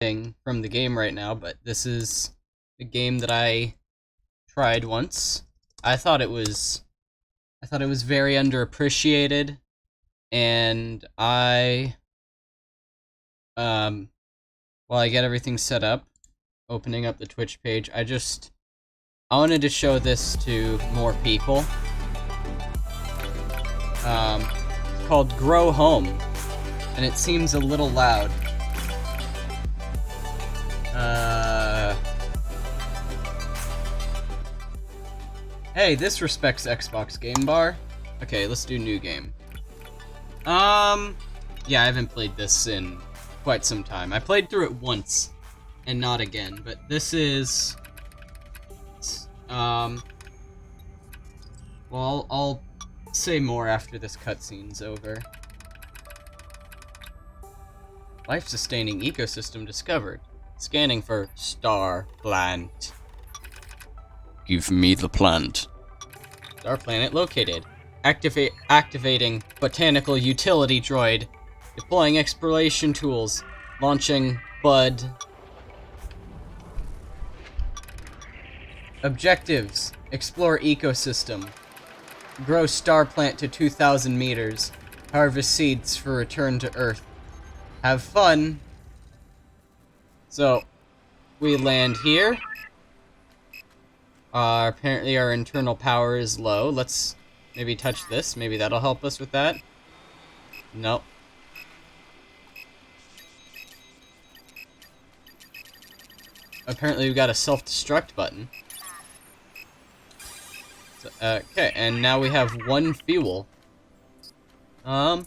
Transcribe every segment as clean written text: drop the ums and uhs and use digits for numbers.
thing from the game right now, but this is a game that I tried once. I thought it was very underappreciated, and while I get everything set up, opening up the Twitch page, I wanted to show this to more people. It's called Grow Home, and it seems a little loud. Hey, this respects Xbox Game Bar. Okay, let's do new game. Yeah, I haven't played this in quite some time. I played through it once, and not again, but this is... well, I'll say more after this cutscene's over. Life-sustaining ecosystem discovered. Scanning for star plant. Give me the plant. Star planet located. Activating botanical utility droid. Deploying exploration tools. Launching bud. Objectives. Explore ecosystem. Grow star plant to 2,000 meters. Harvest seeds for return to Earth. Have fun. So, we land here. Apparently our internal power is low. Let's maybe touch this. Maybe that'll help us with that. Nope. Apparently we've got a self-destruct button. So, okay, and now we have one fuel. But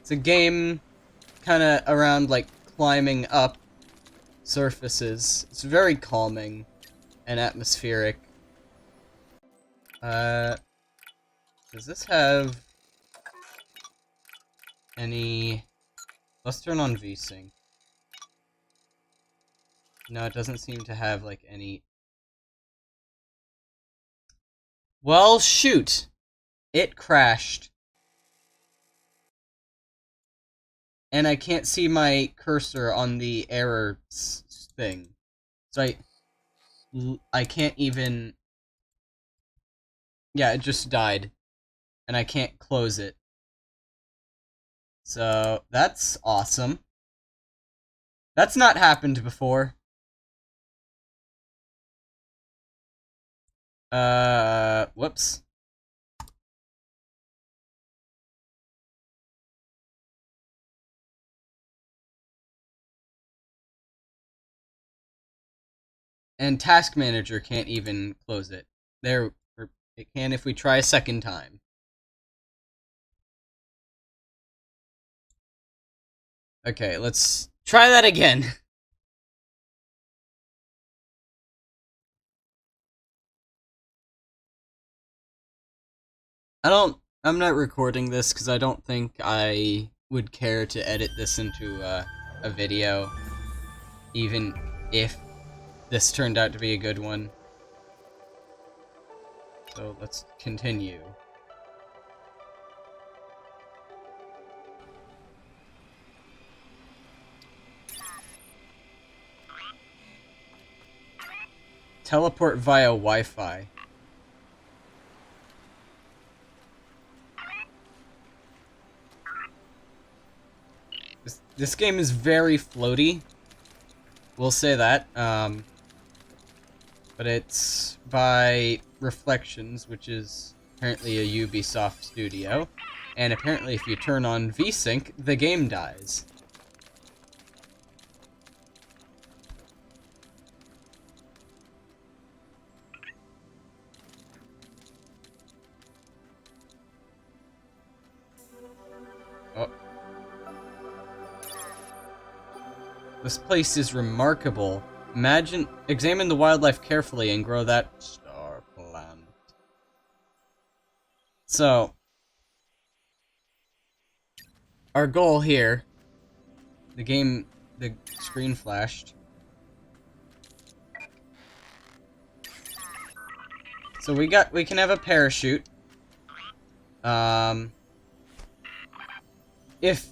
it's a game kinda around, like, climbing up surfaces. It's very calming and atmospheric. Does this have any... Let's turn on VSync. No, it doesn't seem to have, like, any... Well, shoot! It crashed. And I can't see my cursor on the error thing. So I can't even... Yeah, it just died. And I can't close it. So, that's awesome. That's not happened before. Whoops. And Task Manager can't even close it. There, it can if we try a second time. Okay, let's try that again. I'm not recording this because I don't think I would care to edit this into a video, even if this turned out to be a good one. So let's continue. Teleport via Wi-Fi. This game is very floaty. We'll say that. But it's by Reflections, which is apparently a Ubisoft studio. And apparently if you turn on VSync, the game dies. Oh. This place is remarkable. Examine the wildlife carefully and grow that star plant. So, our goal here, the screen flashed. So we can have a parachute. If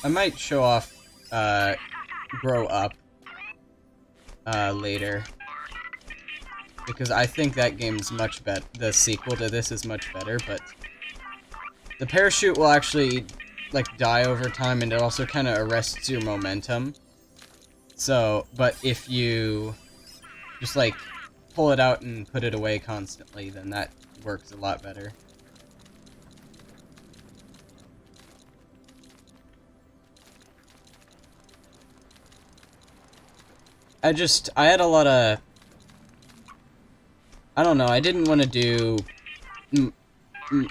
I might show off grow up later. Because I think that game's much better. The sequel to this is much better, but the parachute will actually, like, die over time, and it also kind of arrests your momentum. So, but if you just, like, pull it out and put it away constantly, then that works a lot better. I had a lot of... I don't know, I didn't want to do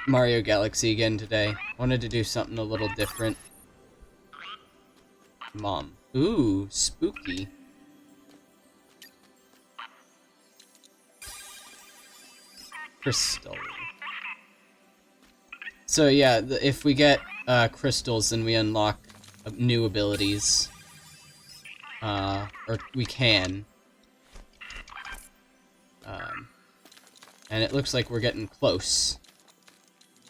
Mario Galaxy again today. Wanted to do something a little different. Mom. Ooh, spooky. Crystal. So yeah, if we get crystals, then we unlock new abilities. Or we can. And it looks like we're getting close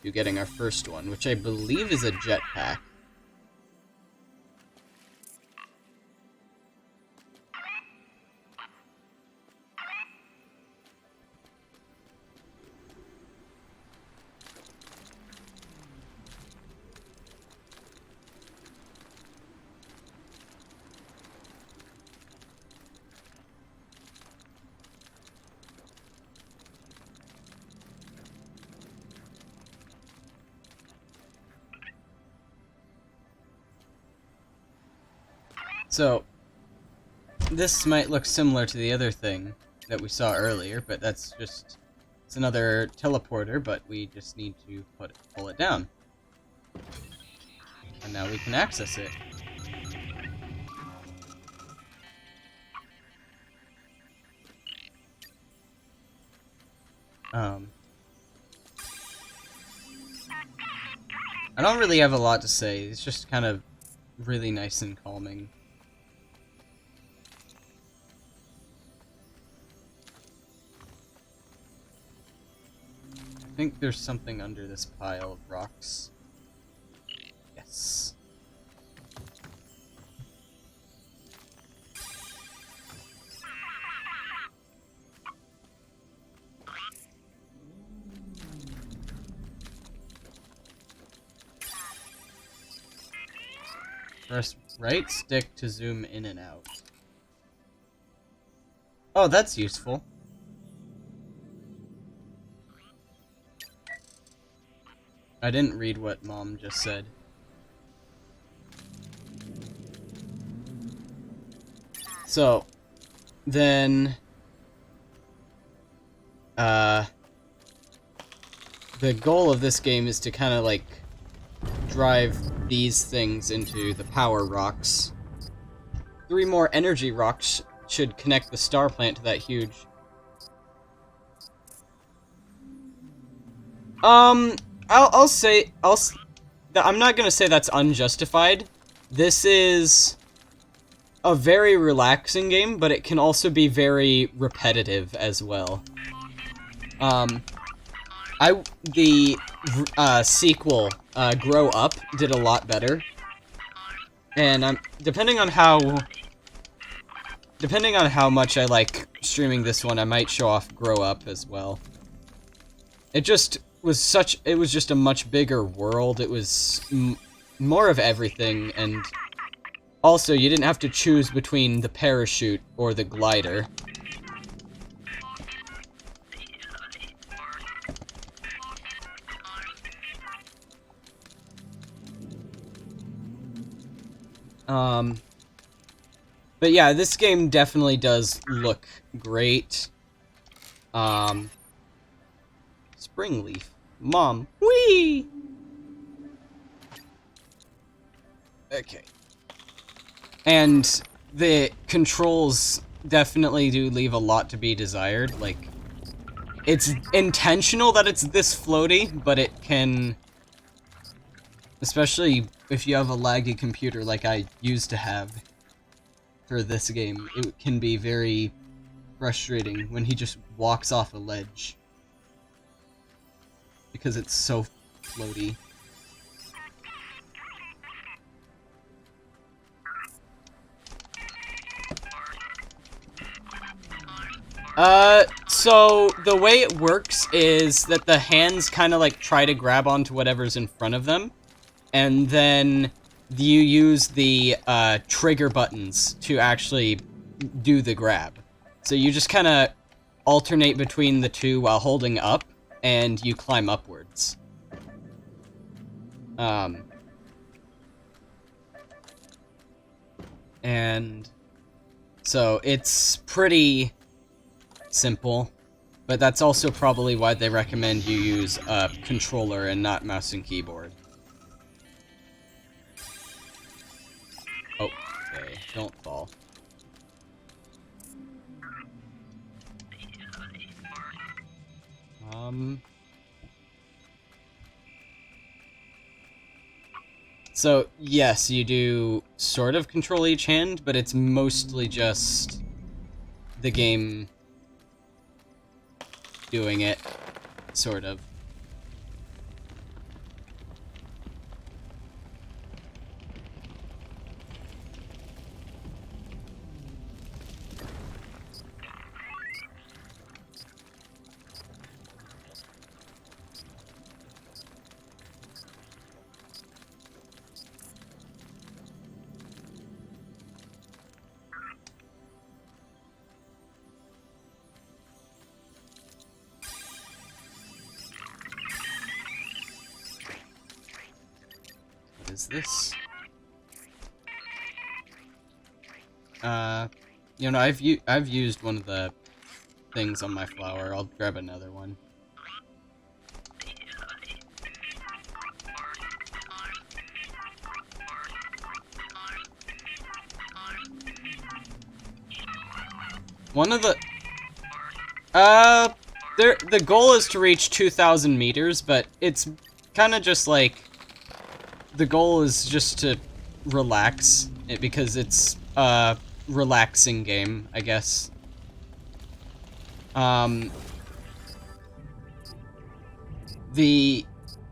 to getting our first one, which I believe is a jetpack. So, this might look similar to the other thing that we saw earlier, but that's just... It's another teleporter, but we just need to pull it down. And now we can access it. I don't really have a lot to say, it's just kind of really nice and calming. I think there's something under this pile of rocks. Yes. Press right stick to zoom in and out. Oh, that's useful. I didn't read what Mom just said. So, then... the goal of this game is to kind of, like, drive these things into the power rocks. 3 more energy rocks should connect the star plant to that huge... I'll say, I'm not gonna say that's unjustified. This is a very relaxing game, but it can also be very repetitive as well. The sequel, Grow Up, did a lot better. And depending on how much I like streaming this one, I might show off Grow Up as well. It was just a much bigger world. It was more of everything, and also you didn't have to choose between the parachute or the glider. But yeah, this game definitely does look great. Springleaf. Mom. Whee! Okay. And the controls definitely do leave a lot to be desired. Like, it's intentional that it's this floaty, but it can... Especially if you have a laggy computer like I used to have for this game, it can be very frustrating when he just walks off a ledge. Because it's so floaty. So the way it works is that the hands kind of like try to grab onto whatever's in front of them, and then you use the trigger buttons to actually do the grab. So you just kind of alternate between the two while holding up, and you climb upwards. And so it's pretty simple, but that's also probably why they recommend you use a controller and not mouse and keyboard. Oh, okay, don't fall. So, yes, you do sort of control each hand, but it's mostly just the game doing it, sort of. What is this? You know, I've used one of the things on my flower. I'll grab another one. One of the the goal is to reach 2,000 meters, but it's kind of just like the goal is just to relax it because it's a relaxing game, I guess.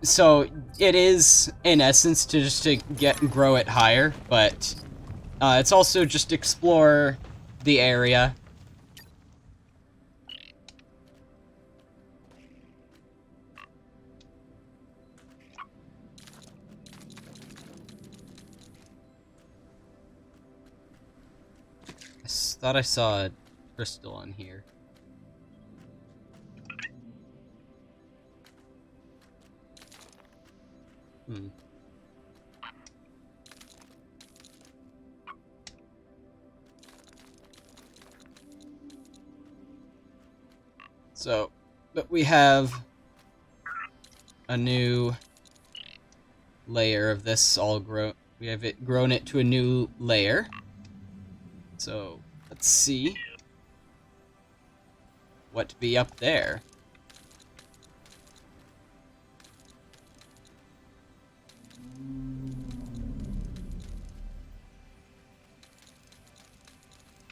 So it is in essence to just to grow it higher, but it's also just explore the area. I thought I saw a crystal on here. So, but we have a new layer of this all grown. We have it grown it to a new layer. So, let's see what be up there.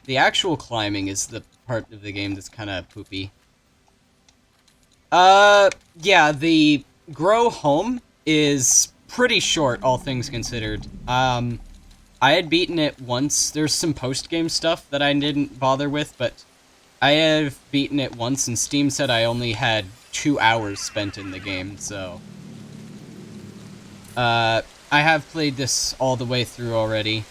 The actual climbing is the part of the game that's kind of poopy. Yeah, the grow home is pretty short, all things considered. I had beaten it once. There's some post-game stuff that I didn't bother with, but I have beaten it once, and Steam said I only had 2 hours spent in the game, so... I have played this all the way through already.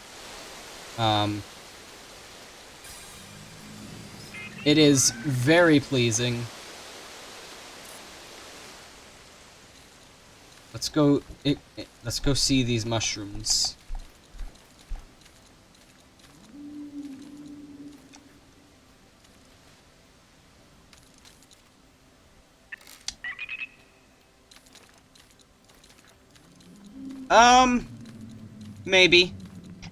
It is very pleasing. Let's go see these mushrooms. Maybe.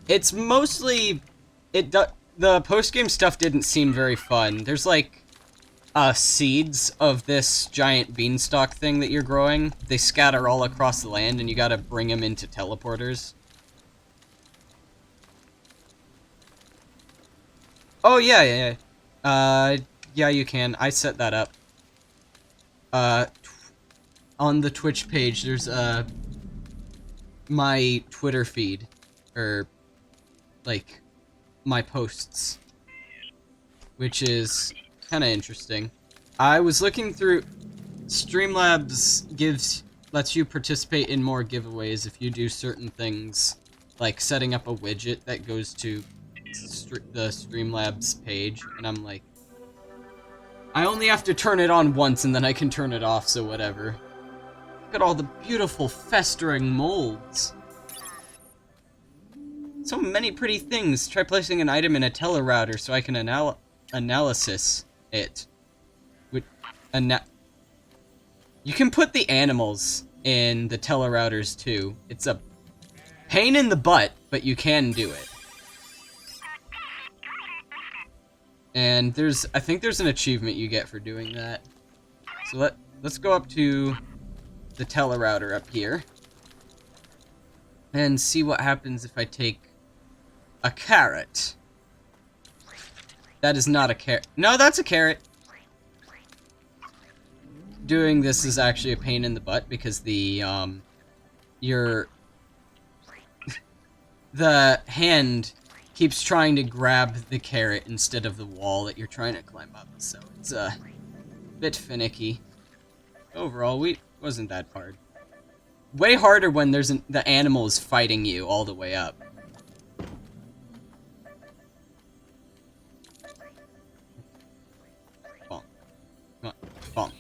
It's mostly the post-game stuff didn't seem very fun. There's like seeds of this giant beanstalk thing that you're growing. They scatter all across the land, and you gotta bring them into teleporters. Oh, yeah. Yeah, you can. I set that up. On the Twitch page, there's, my Twitter feed. Or, like, my posts. Which is kind of interesting. I was looking through... Streamlabs lets you participate in more giveaways if you do certain things, like setting up a widget that goes to the Streamlabs page, and I'm like, I only have to turn it on once and then I can turn it off, so whatever. Look at all the beautiful festering molds. So many pretty things. Try placing an item in a telerouter so I can analysis it. You can put the animals in the telerouters too. It's a pain in the butt, but you can do it. And I think there's an achievement you get for doing that. So let's go up to the telerouter up here and see what happens if I take a carrot. That is not a carrot. No, that's a carrot. Doing this is actually a pain in the butt because the the hand keeps trying to grab the carrot instead of the wall that you're trying to climb up, so it's a bit finicky. Overall, wasn't that hard. Way harder when the animal is fighting you all the way up. Bonk. Come on. Bonk.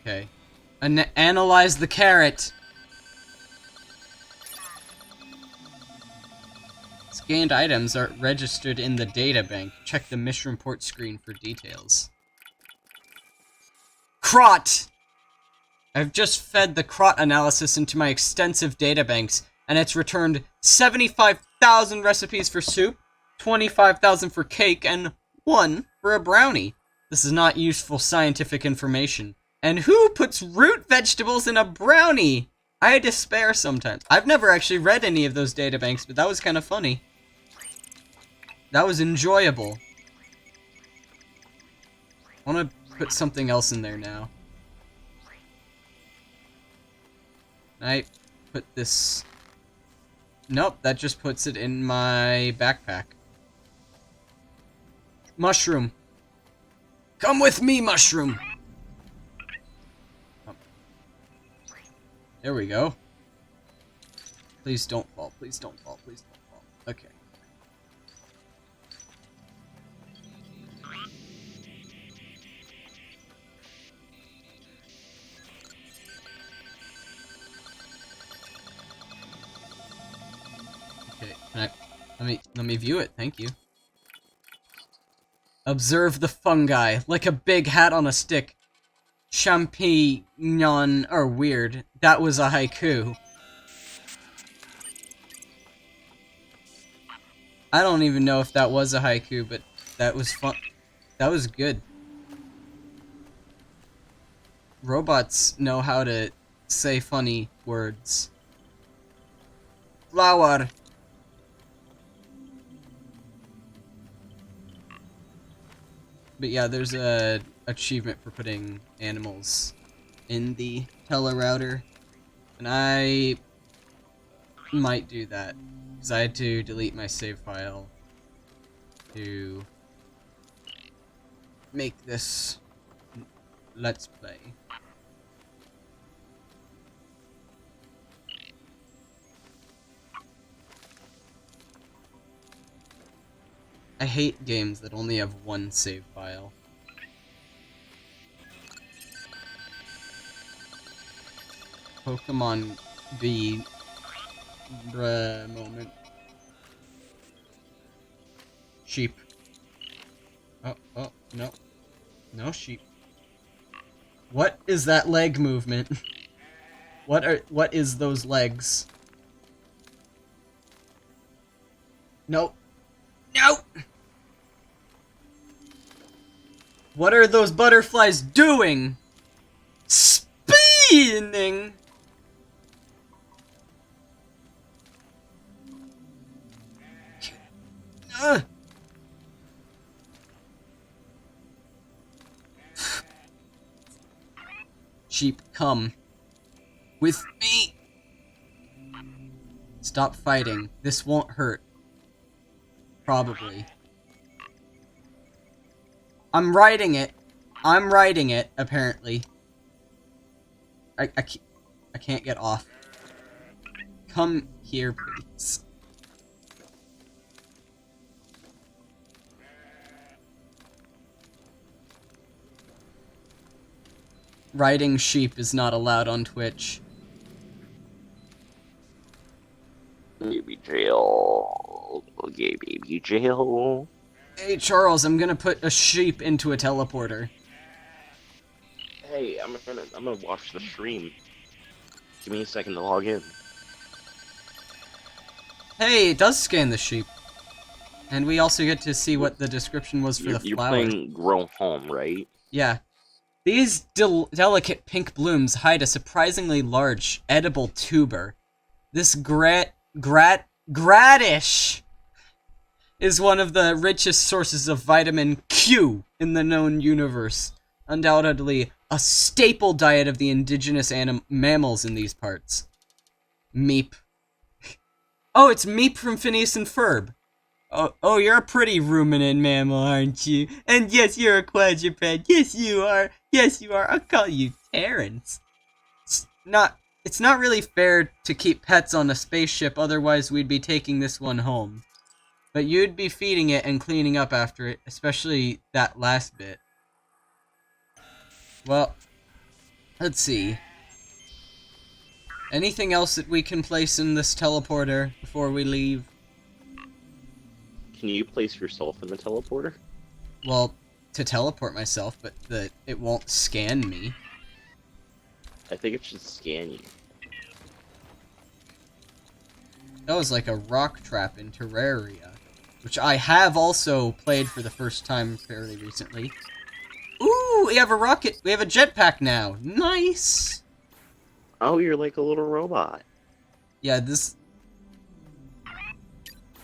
Okay. Analyze the carrot. Scanned items are registered in the databank. Check the mission report screen for details. Crot! I've just fed the crot analysis into my extensive databanks, and it's returned 75,000 recipes for soup, 25,000 for cake, and 1 for a brownie. This is not useful scientific information. And who puts root vegetables in a brownie? I despair sometimes. I've never actually read any of those databanks, but that was kind of funny. That was enjoyable. I want to put something else in there now. I put this... Nope, that just puts it in my backpack. Mushroom. Come with me, mushroom! There we go. Please don't fall, please don't fall, please don't fall. Okay. Okay, let me view it, thank you. Observe the fungi, like a big hat on a stick. Champignon, or weird. That was a haiku. I don't even know if that was a haiku, but that was fun. That was good. Robots know how to say funny words. Flower. But yeah, there's a achievement for putting animals in the telerouter, and I might do that because I had to delete my save file to make this Let's Play. I hate games that only have one save file. Pokemon V bruh moment. Sheep. Oh, no. No sheep. What is that leg movement? What is those legs? Nope. Nope! What are those butterflies doing? Spinning! Sheep, come with me. Stop fighting. This won't hurt. Probably. I'm writing it. I'm writing it, apparently. I can't get off. Come here, please. Riding sheep is not allowed on Twitch. Baby jail. Okay, baby jail. Hey, Charles, I'm gonna put a sheep into a teleporter. Hey, I'm gonna watch the stream. Give me a second to log in. Hey, it does scan the sheep. And we also get to see what the description was for the You're flower. playing Grow Home, right? Yeah. These delicate pink blooms hide a surprisingly large, edible tuber. This gradish is one of the richest sources of vitamin Q in the known universe. Undoubtedly, a staple diet of the indigenous mammals in these parts. Meep. Oh, it's Meep from Phineas and Ferb. Oh, you're a pretty ruminant mammal, aren't you? And yes, you're a quadruped. Yes, you are. Yes, you are. I'll call you Terrence. It's not really fair to keep pets on a spaceship, otherwise we'd be taking this one home. But you'd be feeding it and cleaning up after it, especially that last bit. Well, let's see. Anything else that we can place in this teleporter before we leave? Can you place yourself in the teleporter? Well, to teleport myself, but it won't scan me. I think it should scan you. That was like a rock trap in Terraria, which I have also played for the first time fairly recently. Ooh, we have a rocket. We have a jetpack now. Nice. Oh, you're like a little robot. Yeah, this.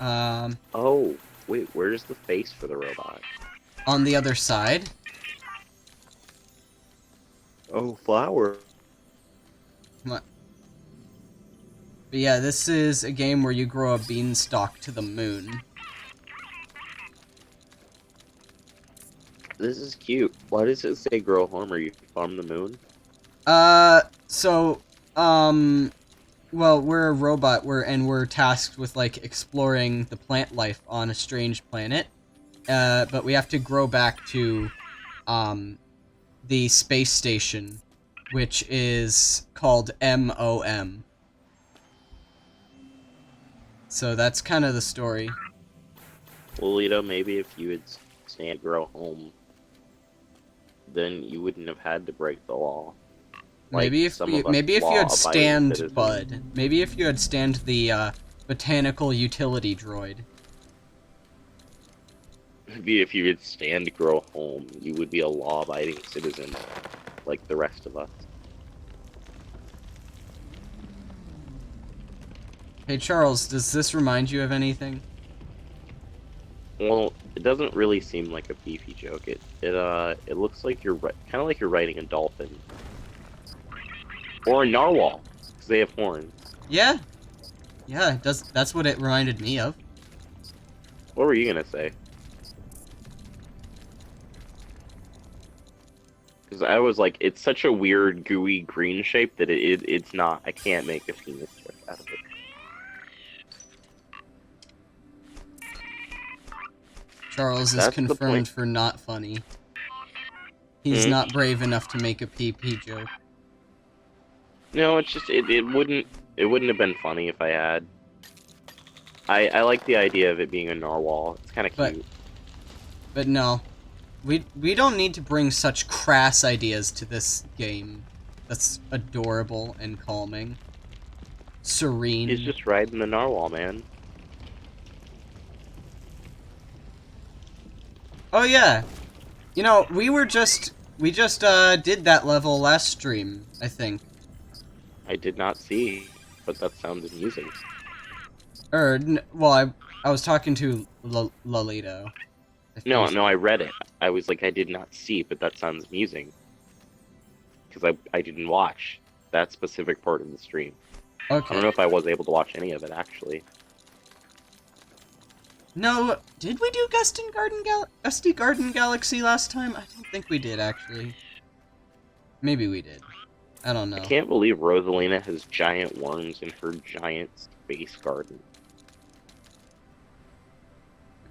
Oh, wait, where's the face for the robot? On the other side. Oh, flower. Come on. But yeah, this is a game where you grow a beanstalk to the moon. This is cute. Why does it say grow home or you farm the moon? Well, we're a robot, we're tasked with, like, exploring the plant life on a strange planet. But we have to grow back to, the space station, which is called MOM. So that's kind of the story. Well, Lito, maybe if you had stayed grow home, then you wouldn't have had to break the law. Maybe if you had Stand Bud. Maybe if you had Stand the botanical utility droid. Maybe if you had stand grow home, you would be a law-abiding citizen, like the rest of us. Hey Charles, does this remind you of anything? Well, it doesn't really seem like a beefy joke. It looks like you're kind of like you're riding a dolphin or a narwhal, because they have horns. Yeah. Yeah, it does. That's what it reminded me of. What were you gonna say? Because I was like, it's such a weird, gooey green shape that it's not. I can't make a penis joke out of it. Charles is confirmed for not funny. He's not brave enough to make a PP joke. No, it's just it wouldn't have been funny if I had. I like the idea of it being a narwhal. It's kind of cute. But no, we don't need to bring such crass ideas to this game. That's adorable and calming. Serene. He's just riding the narwhal, man. Oh yeah, you know we just did that level last stream, I think. I did not see, but that sounds amusing. Well, I was talking to Lolito. No, I read it. I was like, I did not see, but that sounds amusing. Because I didn't watch that specific part of the stream. I Okay. don't know if I was able to watch any of it, actually. No, did we do Gusty Garden Galaxy last time? I don't think we did, actually. Maybe we did. I don't I know. can't believe Rosalina has giant worms in her giant space garden.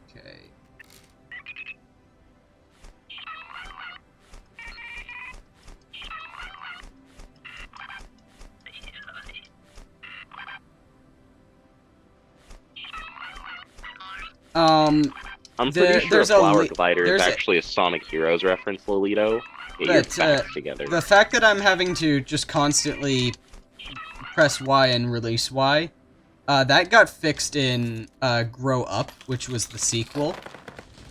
Okay. I'm pretty sure a there's flower glider is there's actually a Sonic Heroes reference, Lolito. Get your facts together. the fact that I'm having to just constantly press Y and release Y, that got fixed in Grow Up, which was the sequel.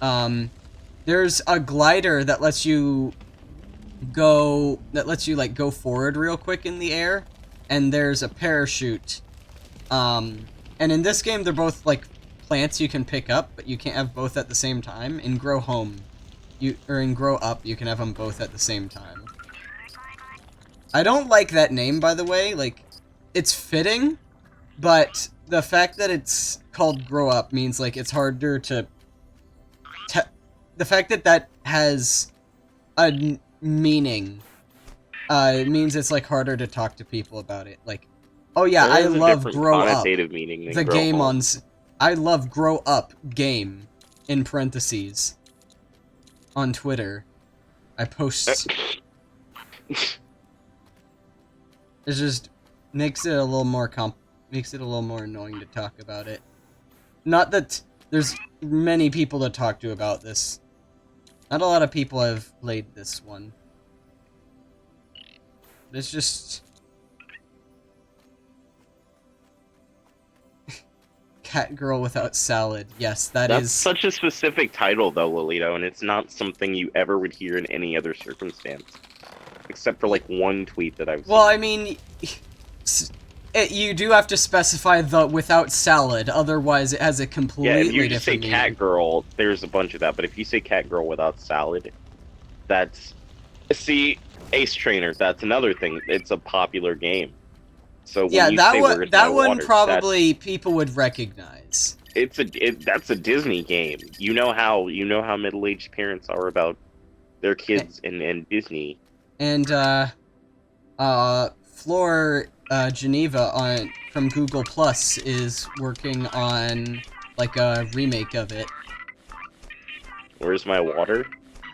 There's a glider that lets you like go forward real quick in the air, and there's a parachute. And in this game they're both like plants you can pick up, but you can't have both at the same time. In Grow Up, you can have them both at the same time. I don't like that name, by the way. Like, it's fitting, but the fact that it's called Grow Up means like it's harder to. The fact that that has a meaning means it's like harder to talk to people about it. Like, oh yeah, I love Grow Up. Meaning than The grow game home. I love Grow Up game in parentheses on Twitter. I post. It just makes it a little more annoying to talk about it. Not that there's many people to talk to about this. Not a lot of people have played this one. It's just Cat Girl Without Salad. Yes, That's such a specific title, though, Lolito, and it's not something you ever would hear in any other circumstance. Except for, like, one tweet that I've seen. Well, I mean, you do have to specify the without salad, otherwise it has a completely yeah, if different you just say meaning. Cat Girl, there's a bunch of that, but if you say Cat Girl Without Salad, that's... See, Ace Trainer, that's another thing. It's a popular game. So when Yeah, you that say one, Where's that My one Water, probably people would recognize. that's a Disney game. You know how middle-aged parents are about their kids and Disney. And Floor Geneva from Google Plus is working on like a remake of it. Where's My Water?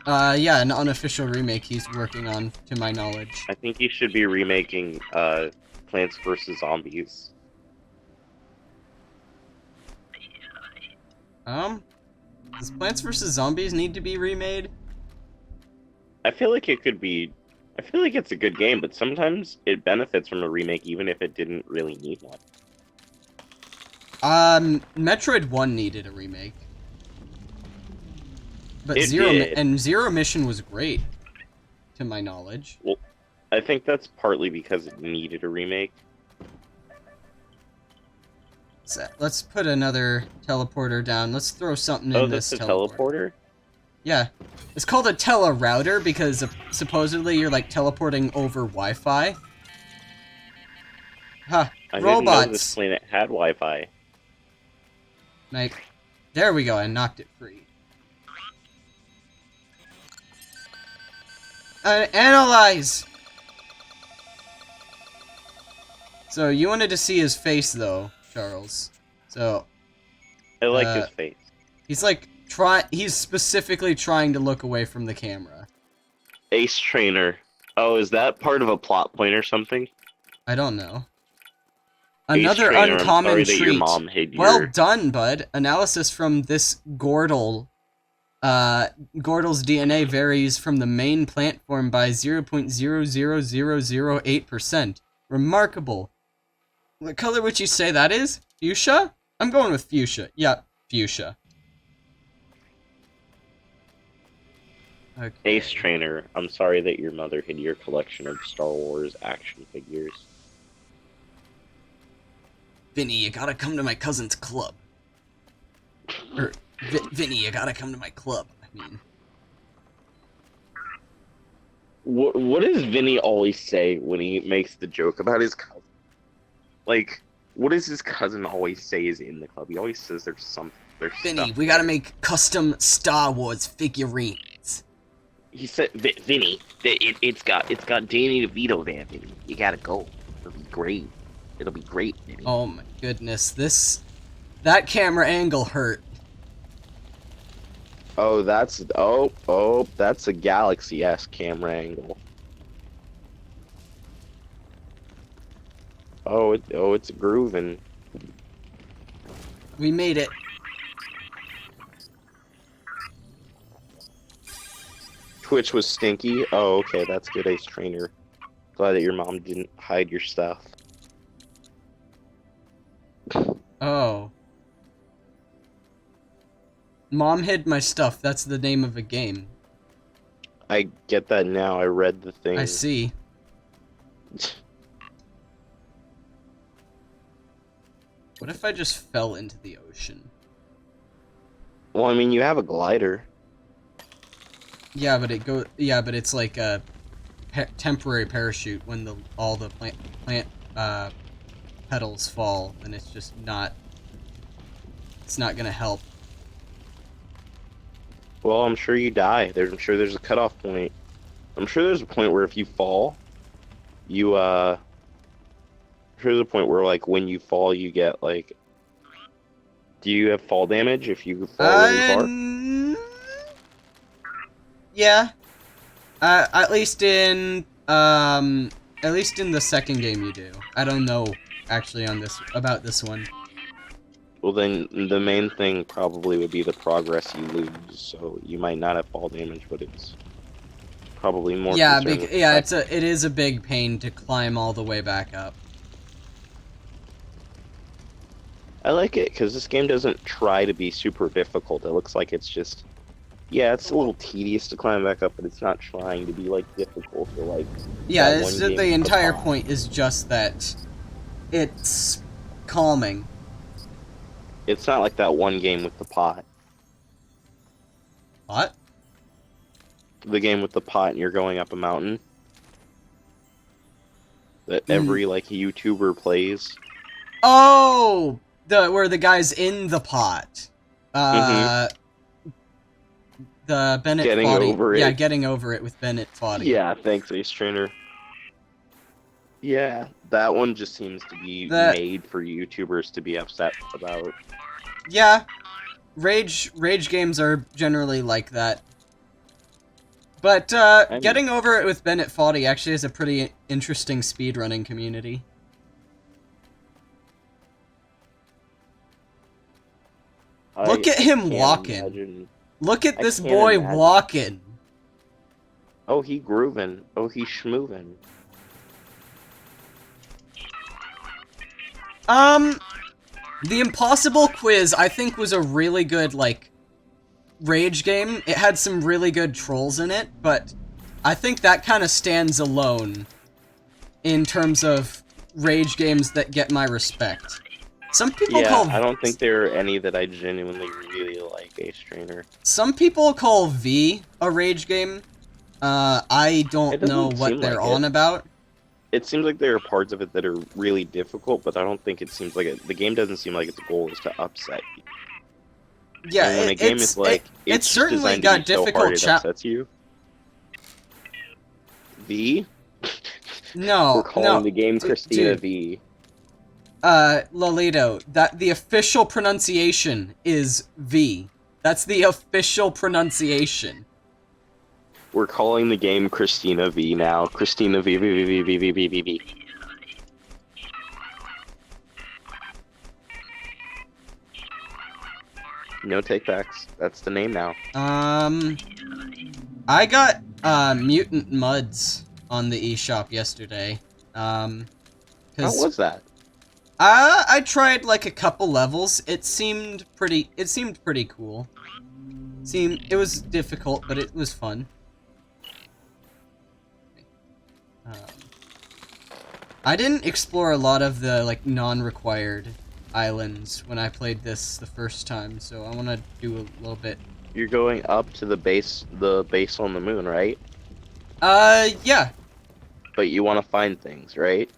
Yeah, an unofficial remake he's working on, to my knowledge. I think he should be remaking Plants vs. Zombies. Does Plants vs. Zombies need to be remade? I feel like it could be... I feel like it's a good game, but sometimes it benefits from a remake even if it didn't really need one. Metroid 1 needed a remake. But It did. Zero Mission was great, to my knowledge. Well, I think that's partly because it needed a remake. So, let's put another teleporter down. Let's throw something Oh, in this that's a teleporter. teleporter? Yeah. It's called a telerouter because supposedly you're like teleporting over Wi-Fi. Huh. I didn't know this Robots. planet had Wi-Fi. Like, there we go. I knocked it free. Analyze! So, you wanted to see his face, though, Charles. So, I like his face. he's like, he's specifically trying to look away from the camera. Ace Trainer. Oh, is that part of a plot point or something? I don't know. Ace Another Trainer, uncommon I'm sorry that treat. your mom hid Well your... done, bud. Analysis from this Gordle. Gordle's DNA varies from the main plant form by 0.00008%. Remarkable. What color would you say that is? Fuchsia? I'm going with fuchsia. Yeah, fuchsia. Okay. Ace Trainer, I'm sorry that your mother hid your collection of Star Wars action figures. Vinny, you gotta come to my cousin's club. Or, Vinny, you gotta come to my club. I mean... What does Vinny always say when he makes the joke about his cousin? Like, what does his cousin always say is in the club? He always says there's Vinny, stuff we gotta there. make custom Star Wars figurines. He said, Vinny, it's got Danny DeVito there, Vinny. You gotta go. It'll be great. It'll be great, Vinny. Oh my goodness, that camera angle hurt. Oh, that's that's a Galaxy S camera angle. It's grooving. We made it. Twitch was stinky. Oh, okay, that's good, Ace Trainer. Glad that your mom didn't hide your stuff. Oh. Mom hid my stuff, that's the name of a game. I get that now. I read the thing. I see. What if I just fell into the ocean? Well, I mean, you have a glider. Yeah, but it's like a temporary parachute when all the plant petals fall, and it's just not. It's not gonna help. Well, I'm sure you die. I'm sure there's a cutoff point. I'm sure there's a point where if you fall, you I'm sure there's a point where like when you fall, you get like. Do you have fall damage if you fall really far? Yeah. At least in the second game you do. I don't know actually about this one. Well, then the main thing probably would be the progress you lose. So you might not have fall damage, but it's probably more. Yeah, it is a big pain to climb all the way back up. I like it because this game doesn't try to be super difficult. It looks like it's just, yeah, it's a little tedious to climb back up, but it's not trying to be like difficult or like. Yeah, the entire point is just that it's calming. It's not like that one game with the pot. What? The game with the pot and you're going up a mountain. That every like YouTuber plays. Oh, where the guy's in the pot. The Bennett Getting Foddy. over it. Yeah, getting over it with Bennett Foddy. Yeah, thanks, Ace Trainer. Yeah, that one just seems to be made for YouTubers to be upset about. Yeah, rage games are generally like that. But getting over it with Bennett Foddy actually has a pretty interesting speedrunning community. Look at him walking. Look at this boy walking. Oh, he grooving. Oh, he schmoovin'. The Impossible Quiz, I think, was a really good, like, rage game. It had some really good trolls in it, but I think that kind of stands alone in terms of rage games that get my respect. Some people I don't think there are any that I genuinely really like, Ace Trainer. Some people call V a rage game. I don't know what they're on about. It seems like there are parts of it that are really difficult, but I don't think it seems like the game doesn't seem like its goal is to upset you. Yeah, and when a game is like it's certainly got difficult it upsets you. V? No, we're calling the game Christina V. Lolito, that the official pronunciation is V. That's the official pronunciation. We're calling the game Christina V now. Christina V V V V V V V V. No takebacks. That's the name now. I got Mutant Muds on the eShop yesterday. How was that? I tried like a couple levels. It seemed pretty cool. It was difficult, but it was fun. I didn't explore a lot of the like non-required islands when I played this the first time, so I want to do a little bit. You're going up to the base on the moon, right? Yeah. But you want to find things, right?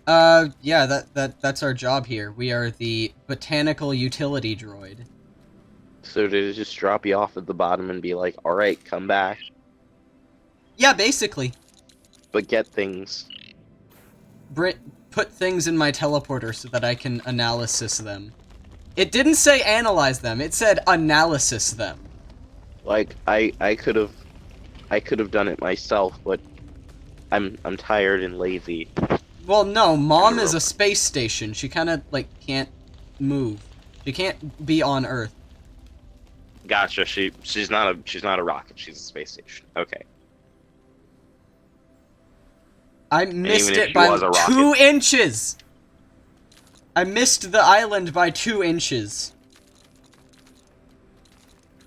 Yeah, that's our job here. We are the botanical utility droid. So did it just drop you off at the bottom and be like, all right, come back, Yeah, basically. but get things? Br Put things in my teleporter so that I can analysis them. It didn't say analyze them, it said analysis them. Like I could have done it myself, but I'm tired and lazy. Well, no, And Mom is a space station. She kind of, like, can't move. She can't be on Earth. gotcha. She's not a rocket. She's a space station. Okay. I And missed even if it she by was a rocket, 2 inches! I missed the island by 2 inches.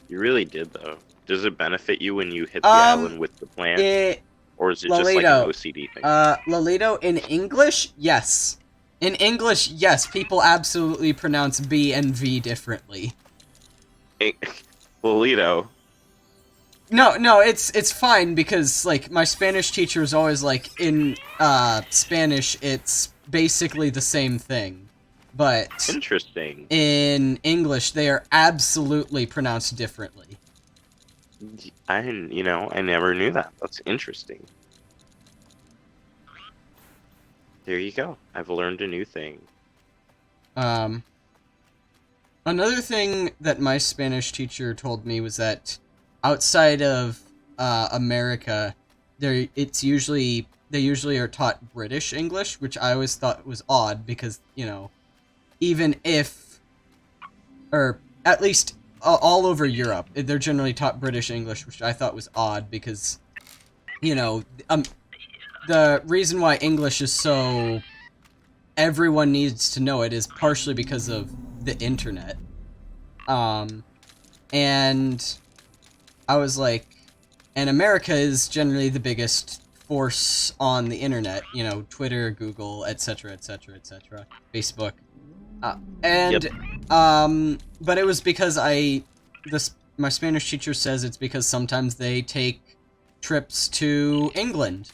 you really did though. Does it benefit you when you hit the Um, island with the plant, it... or is it just like an Lalito. OCD thing? Lalito, in English, yes. In English, yes, people absolutely pronounce B and V differently. Lolito. No, it's fine because, like, my Spanish teacher is always like, in, Spanish, it's basically the same thing. But Interesting. in English, they are absolutely pronounced differently. I never knew that. That's interesting. There you go. I've learned a new thing. Another thing that my Spanish teacher told me was that outside of America, they usually are taught British English, which I always thought was odd because, even if, or at least all over Europe, they're generally taught British English, which I thought was odd because, the reason why English is so everyone needs to know it is partially because of the internet. And I was like, and America is generally the biggest force on the internet, Twitter, Google, etc., etc., etc., Facebook. But it was because my Spanish teacher says it's because sometimes they take trips to England.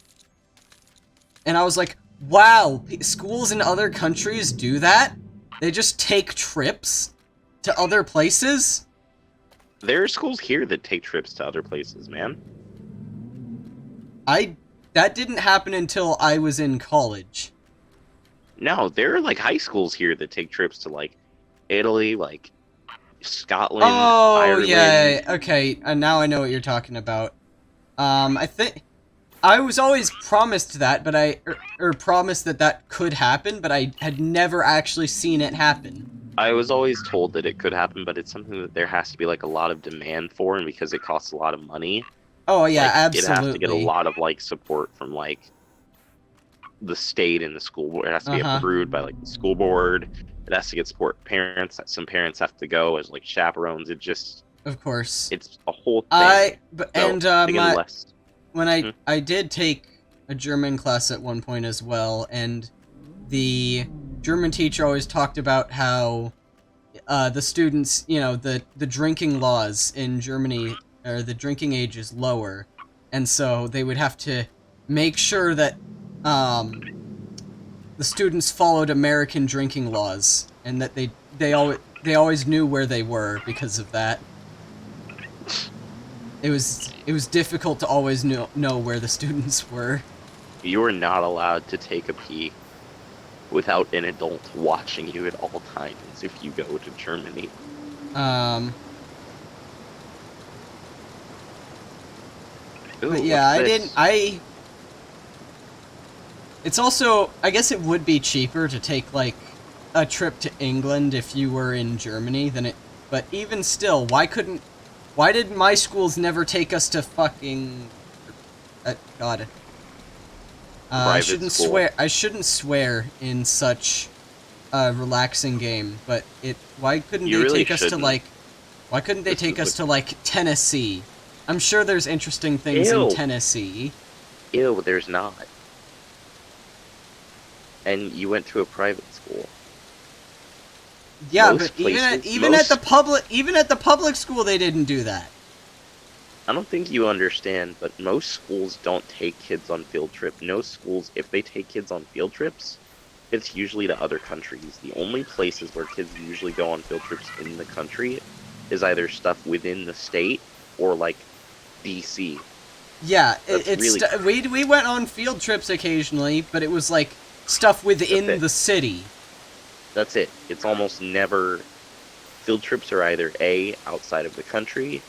And I was like, wow, schools in other countries do that? They just take trips to other places? There are schools here that take trips to other places, man. That didn't happen until I was in college. No, there are like high schools here that take trips to like Italy, like Scotland, Oh, Ireland. yeah, okay, and now I know what you're talking about. I think I was always promised that, but promised that could happen, but I had never actually seen it happen. I was always told that it could happen, but it's something that there has to be like a lot of demand for, and because it costs a lot of money, Oh, yeah, like, absolutely. it has to get a lot of like support from like the state and the school board. It has to be approved by like the school board. It has to get support parents. Some parents have to go as like chaperones. Of course. It's a whole thing. When I did take a German class at one point as well, and the German teacher always talked about how the students, the drinking laws in Germany, or the drinking age is lower, and so they would have to make sure that the students followed American drinking laws, and that they always knew where they were because of that. It was difficult to always know where the students were. You are not allowed to take a pee without an adult watching you at all times if you go to Germany. Ooh, but yeah, it's also, I guess it would be cheaper to take, like, a trip to England if you were in Germany but even still, why did my schools never take us to fucking, God. I shouldn't swear in such a relaxing game, but why couldn't they take us to, like, Tennessee? I'm sure there's interesting things in Tennessee. Ew, there's not. And you went to a private school. Yeah, but even at the public school they didn't do that. I don't think you understand, but most schools don't take kids on field trips. No schools, if they take kids on field trips, it's usually to other countries. The only places where kids usually go on field trips in the country is either stuff within the state or like DC. Yeah, That's really we went on field trips occasionally, but it was like stuff within the city. that's it. It's almost never field trips are either A, outside of the country,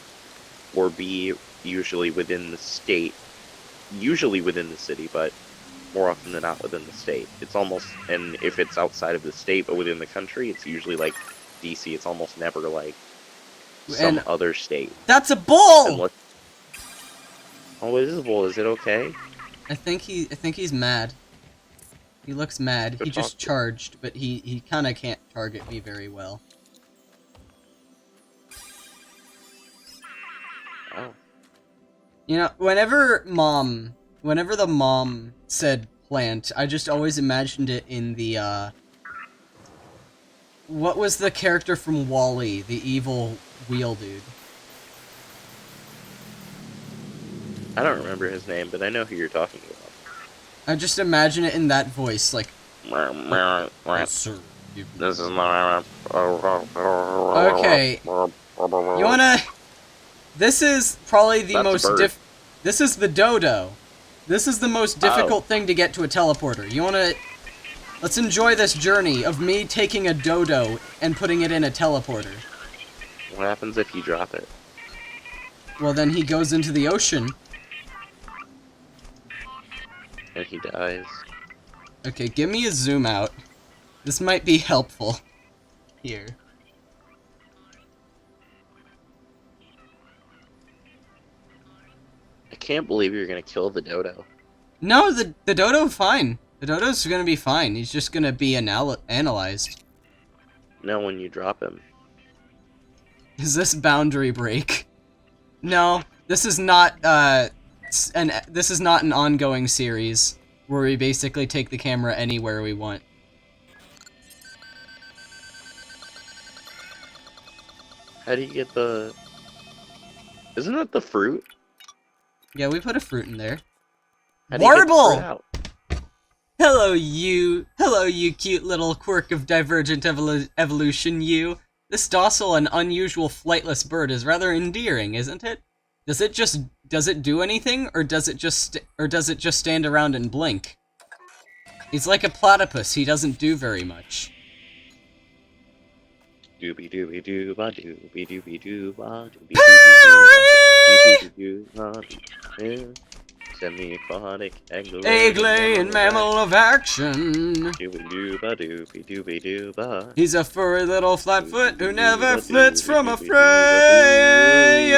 or B, usually within the state. Usually within the city, but more often than not within the state. It's almost, and if it's outside of the state but within the country, it's usually like DC. It's almost never like some other state. That's a bull! Unless, oh, it is a bull. Is it okay? I think he's mad. He looks mad. Good He just talk. charged, but he kind of can't target me very well. Oh. You know, whenever the mom said plant, I just always imagined it in the, what was the character from WALL-E, the evil wheel dude? I don't remember his name, but I know who you're talking about. I just imagine it in that voice, like, sir. This is not. Okay. You wanna... This is probably the That's a bird. This is the dodo. This is the most difficult thing to get to a teleporter. You wanna... Let's enjoy this journey of me taking a dodo and putting it in a teleporter. What happens if you drop it? Well, then he goes into the ocean. And he dies. Okay, give me a zoom out. This might be helpful. Here. I can't believe you're gonna kill the dodo. No, the dodo fine. The dodo's gonna be fine. He's just gonna be analyzed. No, when you drop him. Is this boundary break? No, this is not this is not an ongoing series where we basically take the camera anywhere we want. How do you get the... Isn't that the fruit? Yeah, we put a fruit in there. How do you get the Warble! fruit out? Hello, you. Hello, you cute little quirk of divergent evolution, you. This docile and unusual flightless bird is rather endearing, isn't it? Does it do anything, or does it just stand around and blink? He's like a platypus. He doesn't do very much. Doobie doobie doo ba doobie doobie doo ba doobie doobie doo ba doobie. Semi-aquatic Egg-laying mammal of action. Doobie doo ba doobie doobie doo ba. He's a furry little flatfoot who never flits from a fray.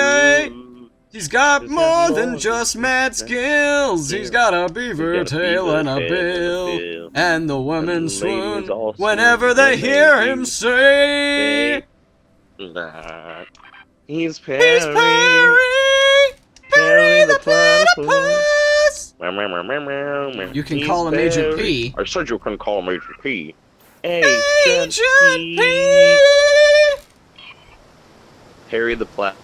He's got more than just mad skills. He's got a beaver tail and a bill. And the women swoon whenever they hear him say, that he's he's Perry! Perry the platypus! You can call him Agent P. I said you can call him Agent P. Agent P! Perry the Plat.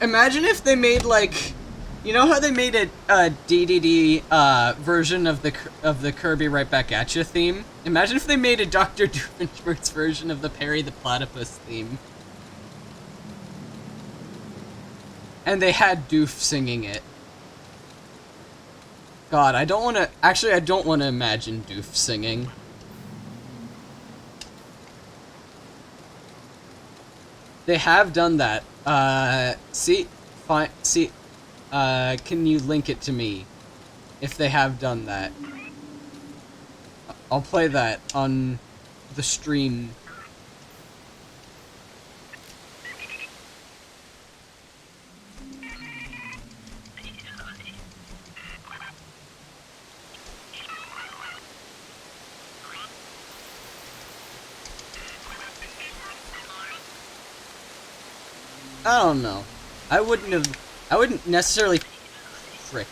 Imagine if they made, like, you know how they made a DDD version of the Kirby Right Back At Ya theme? Imagine if they made a Dr. Doofenshmirtz version of the Perry the Platypus theme. And they had Doof singing it. God, I don't want to imagine Doof singing. They have done that. Can you link it to me? If they have done that. I'll play that on the stream. I don't know. I wouldn't necessarily... Frick.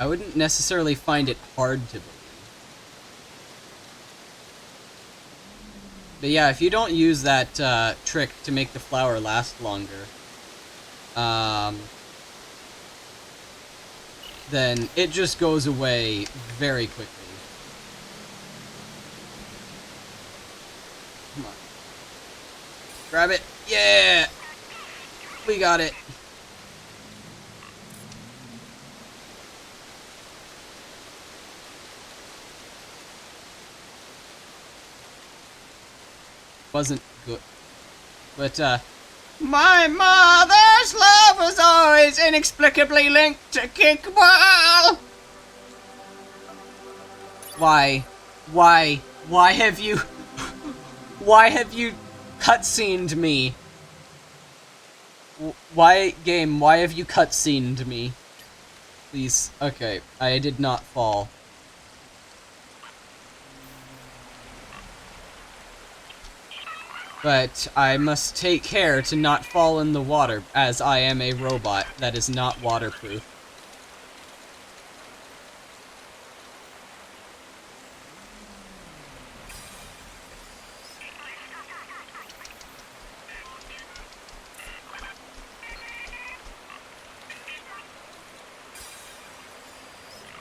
I wouldn't necessarily find it hard to believe. But yeah, if you don't use that trick to make the flower last longer, then it just goes away very quickly. Come on. Grab it. Yeah! We got it. Wasn't good. But, my mother's love was always inexplicably linked to kickball! Why? Why have you... Why have you cutscened me? Why, game, why have you cutscened me? Please, okay, I did not fall. But I must take care to not fall in the water, as I am a robot that is not waterproof.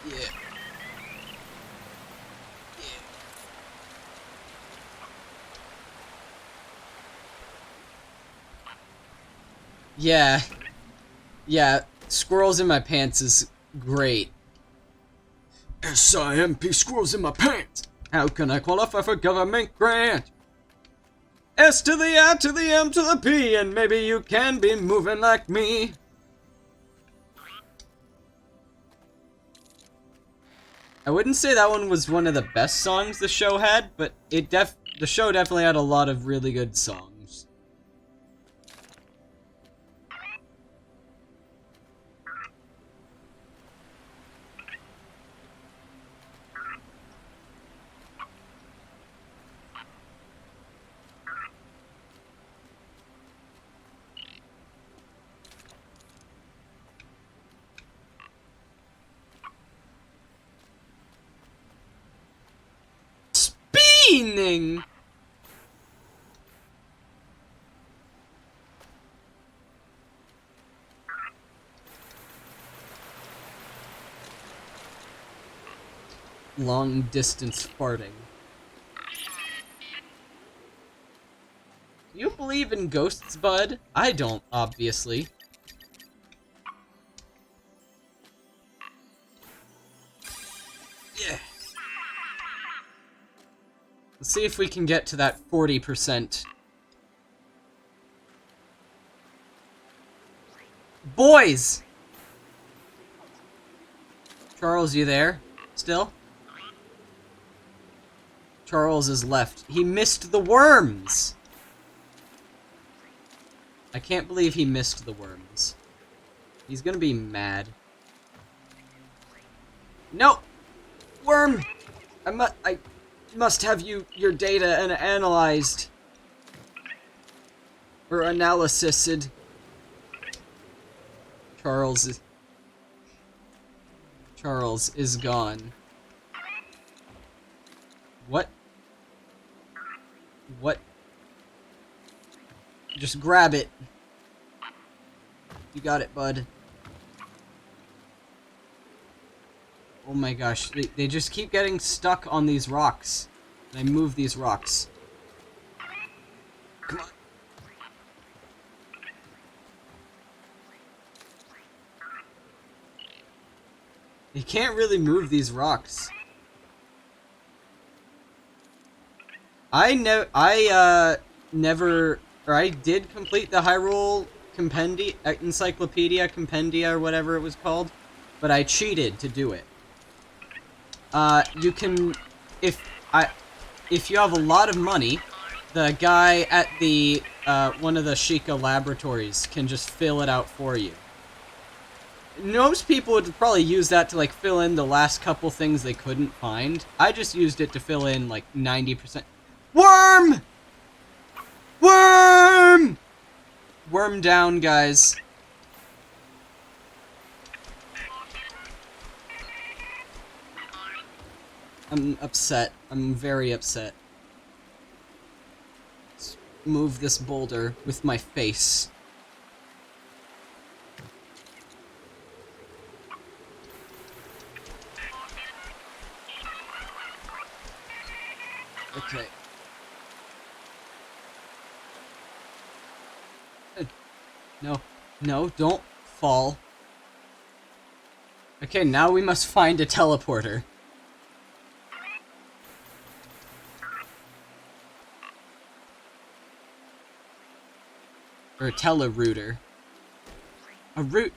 Yeah. Yeah. Yeah, squirrels in my pants is great. SIMP, squirrels in my pants! How can I qualify for government grant? S to the I to the M to the P, and maybe you can be moving like me. I wouldn't say that one was one of the best songs the show had, but the show definitely had a lot of really good songs. Spinning! Long distance farting. Do you believe in ghosts, bud? I don't, obviously. Yeah. Let's see if we can get to that 40%. Boys! Charles, you there? Still? Charles is left. He missed the worms! I can't believe he missed the worms. He's gonna be mad. No! Worm! I must have your data analyzed. Or analysised. Charles is gone. What? What? Just grab it. You got it, bud. Oh my gosh, they just keep getting stuck on these rocks. And I move these rocks. Come on. You can't really move these rocks. I did complete the Hyrule Encyclopedia Compendia or whatever it was called, but I cheated to do it. You can, if you have a lot of money, the guy at the one of the Sheikah laboratories can just fill it out for you. Most people would probably use that to like fill in the last couple things they couldn't find. I just used it to fill in like 90%. Worm! Worm! Worm down, guys. I'm upset. I'm very upset. Let's move this boulder with my face. Okay. No. No, don't fall. Okay, now we must find a teleporter. Or a telerouter. A root.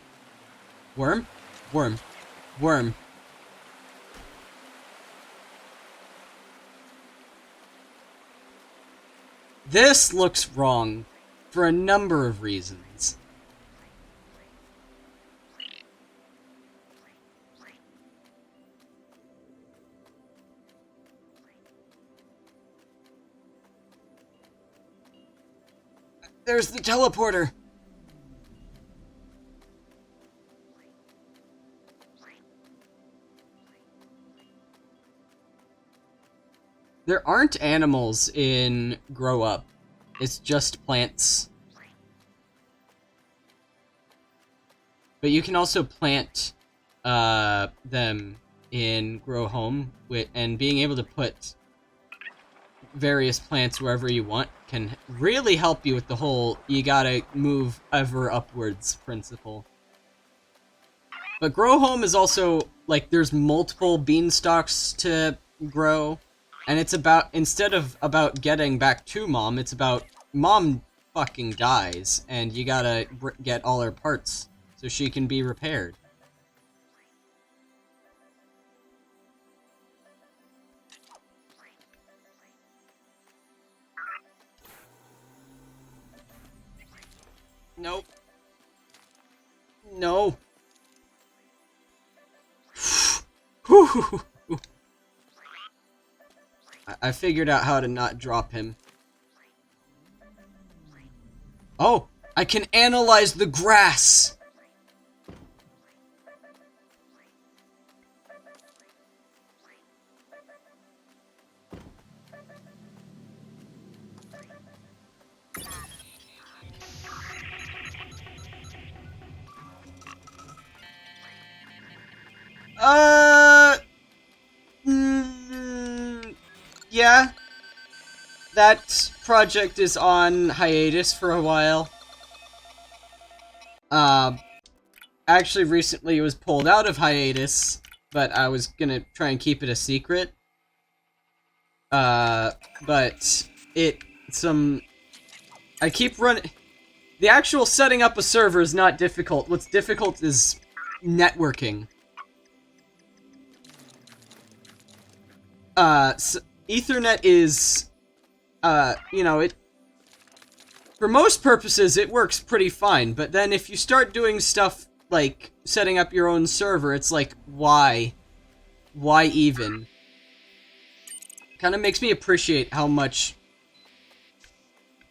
Worm? Worm. Worm. This looks wrong for a number of reasons. There's the teleporter. There aren't animals in Grow Up. It's just plants. But you can also plant them in Grow Home, and being able to put various plants wherever you want can really help you with the whole you gotta move ever upwards principle. But Grow Home is also, like, there's multiple beanstalks to grow, and it's about, instead of about getting back to Mom, it's about Mom fucking dies, and you gotta get all her parts so she can be repaired. Nope. No. I figured out how to not drop him. Oh, I can analyze the grass. Yeah. That project is on hiatus for a while. Actually recently it was pulled out of hiatus, but I was gonna try and keep it a secret. But I keep running. The actual setting up a server is not difficult. What's difficult is networking. Ethernet is, you know, for most purposes, it works pretty fine, but then if you start doing stuff like setting up your own server, it's like, why? Why even? Kind of makes me appreciate how much,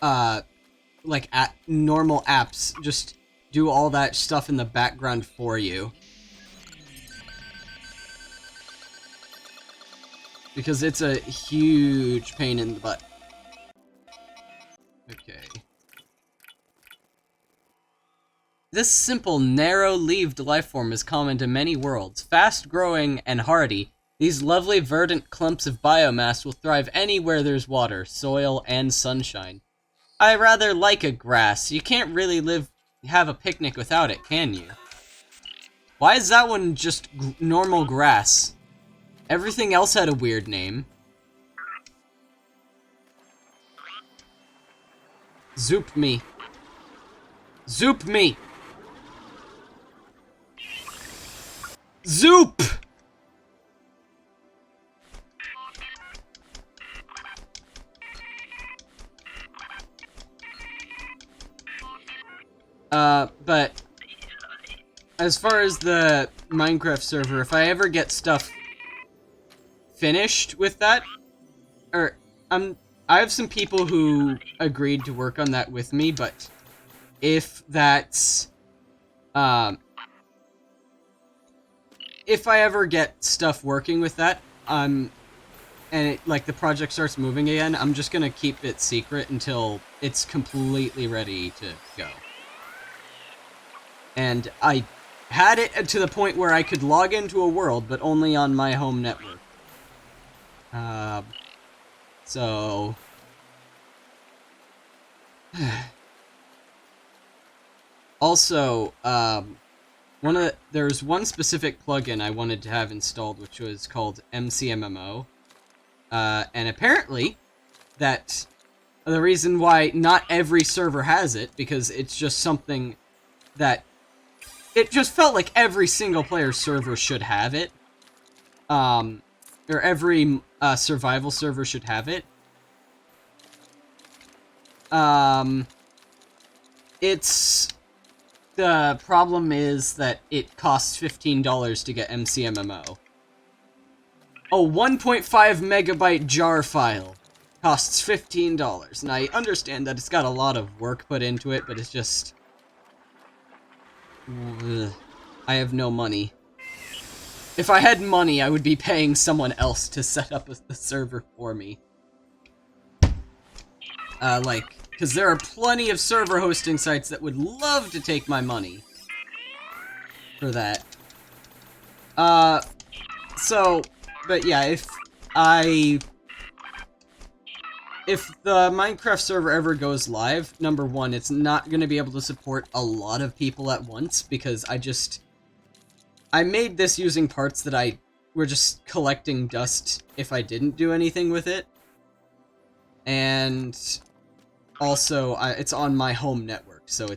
like, normal apps just do all that stuff in the background for you. Because it's a huge pain in the butt. Okay. This simple, narrow-leaved lifeform is common to many worlds. Fast-growing and hardy, these lovely verdant clumps of biomass will thrive anywhere there's water, soil, and sunshine. I rather like a grass. You can't really have a picnic without it, can you? Why is that one just normal grass? Everything else had a weird name. Zoop me. Zoop me! Zoop! But as far as the Minecraft server, if I ever get stuff finished with that, or I have some people who agreed to work on that with me, but if that's if I ever get stuff working with that, and like the project starts moving again, I'm just gonna keep it secret until it's completely ready to go. And I had it to the point where I could log into a world, but only on my home network. So... Also, there's one specific plugin I wanted to have installed, which was called MCMMO. And apparently, that the reason why not every server has it, because it's just something that it just felt like every single player server should have it. Or every survival server should have it. The problem is that it costs $15 to get MCMMO. A 1.5 megabyte jar file costs $15. And I understand that it's got a lot of work put into it, but it's just... Ugh. I have no money. If I had money, I would be paying someone else to set up the server for me. Because there are plenty of server hosting sites that would love to take my money for that. But yeah, if the Minecraft server ever goes live, number one, it's not going to be able to support a lot of people at once, because I made this using parts that were just collecting dust if I didn't do anything with it. And also, it's on my home network, so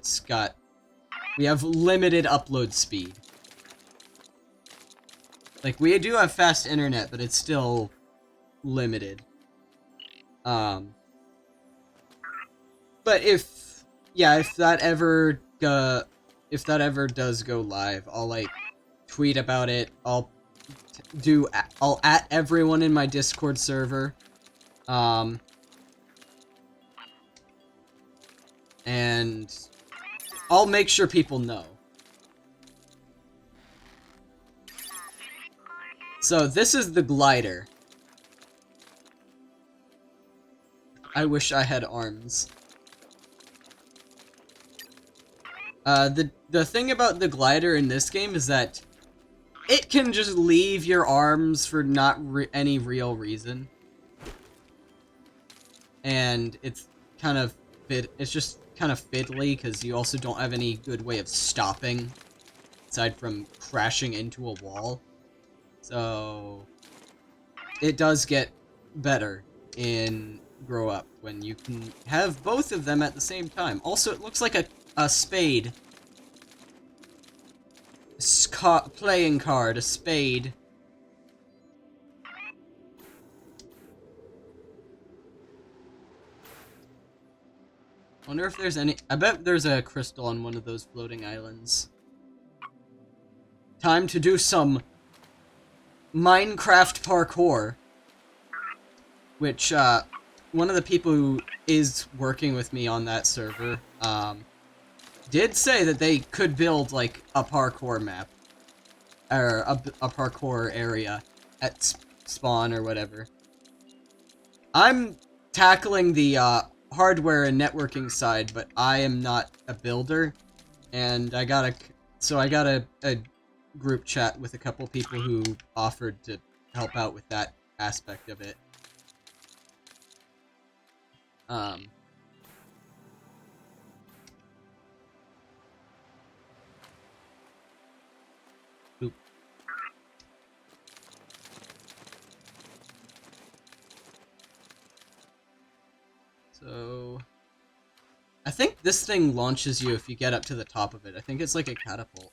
we have limited upload speed. Like, we do have fast internet, but it's still limited. But if that ever does go live, I'll, tweet about it. I'll at everyone in my Discord server. And I'll make sure people know. So this is the glider. I wish I had arms. The thing about the glider in this game is that it can just leave your arms for not any real reason. And it's just kind of fiddly, because you also don't have any good way of stopping, aside from crashing into a wall. So it does get better in Grow Up when you can have both of them at the same time. Also, it looks like a spade. Playing card, a spade. Wonder if there's any... I bet there's a crystal on one of those floating islands. Time to do some Minecraft parkour. Which, one of the people who is working with me on that server, did say that they could build, a parkour map. Or a parkour area at spawn or whatever. I'm tackling the, hardware and networking side, but I am not a builder, and I got a group chat with a couple people who offered to help out with that aspect of it. Oop. So, I think this thing launches you if you get up to the top of it. I think it's like a catapult.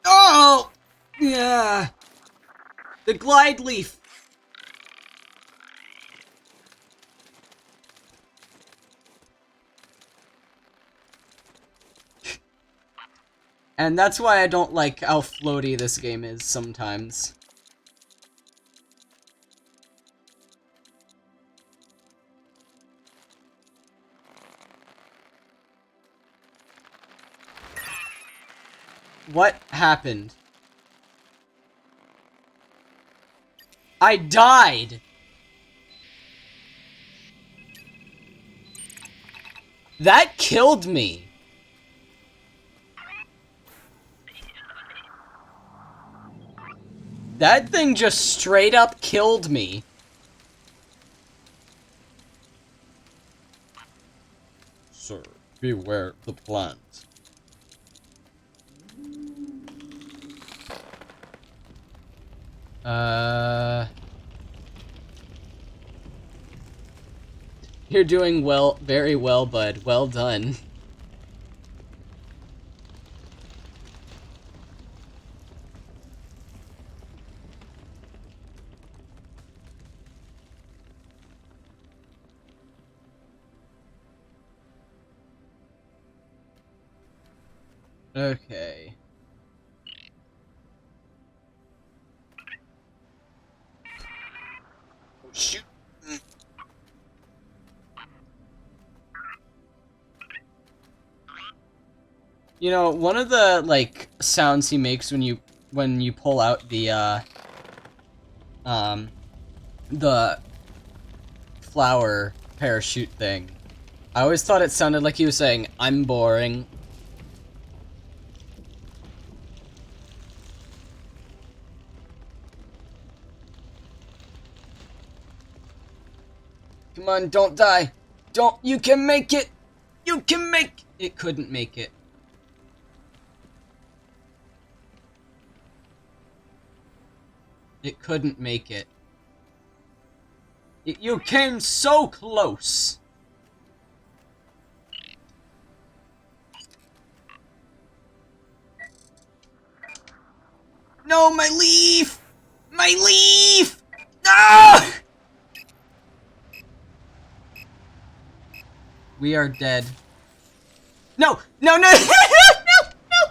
Oh! Yeah! The glide leaf! And that's why I don't like how floaty this game is sometimes. What happened? I died! That killed me. That thing just straight up killed me. Sir, beware the plant. You're doing well, very well, bud. Well done. Okay. Oh, shoot. You know, one of the, like, sounds he makes when you pull out the flower parachute thing. I always thought it sounded like he was saying, "I'm boring." Come on, don't die. Don't, you can make it! You can make it! Couldn't make it. It couldn't make it. You came so close! No, my leaf! My leaf! No! We are dead. No! No, no! No! No!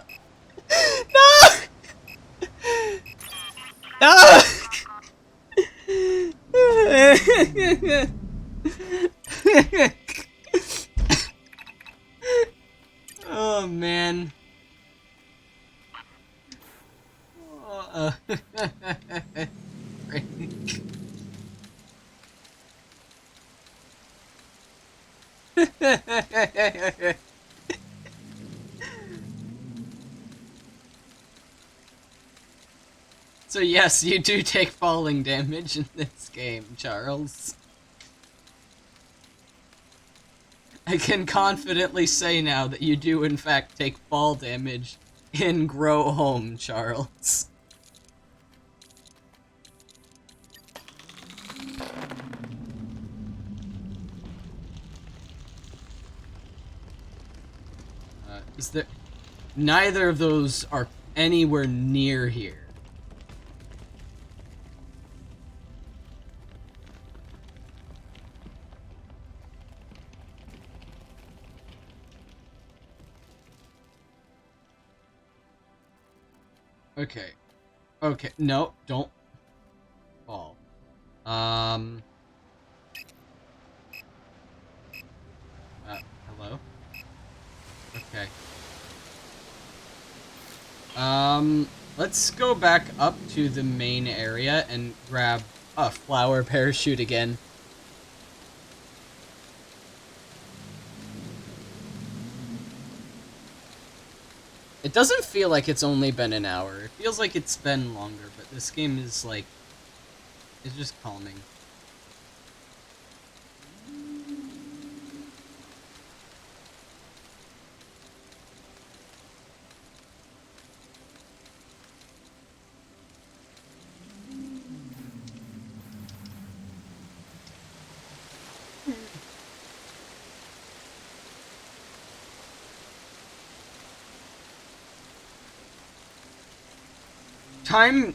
No! Oh, man. So yes, you do take falling damage in this game, Charles. I can confidently say now that you do in fact take fall damage in Grow Home, Charles. Is there... Neither of those are anywhere near here. Okay. Okay, no, don't fall. Hello? Okay. Let's go back up to the main area and grab a flower parachute again. It doesn't feel like it's only been an hour. It feels like it's been longer, but this game is like... It's just calming.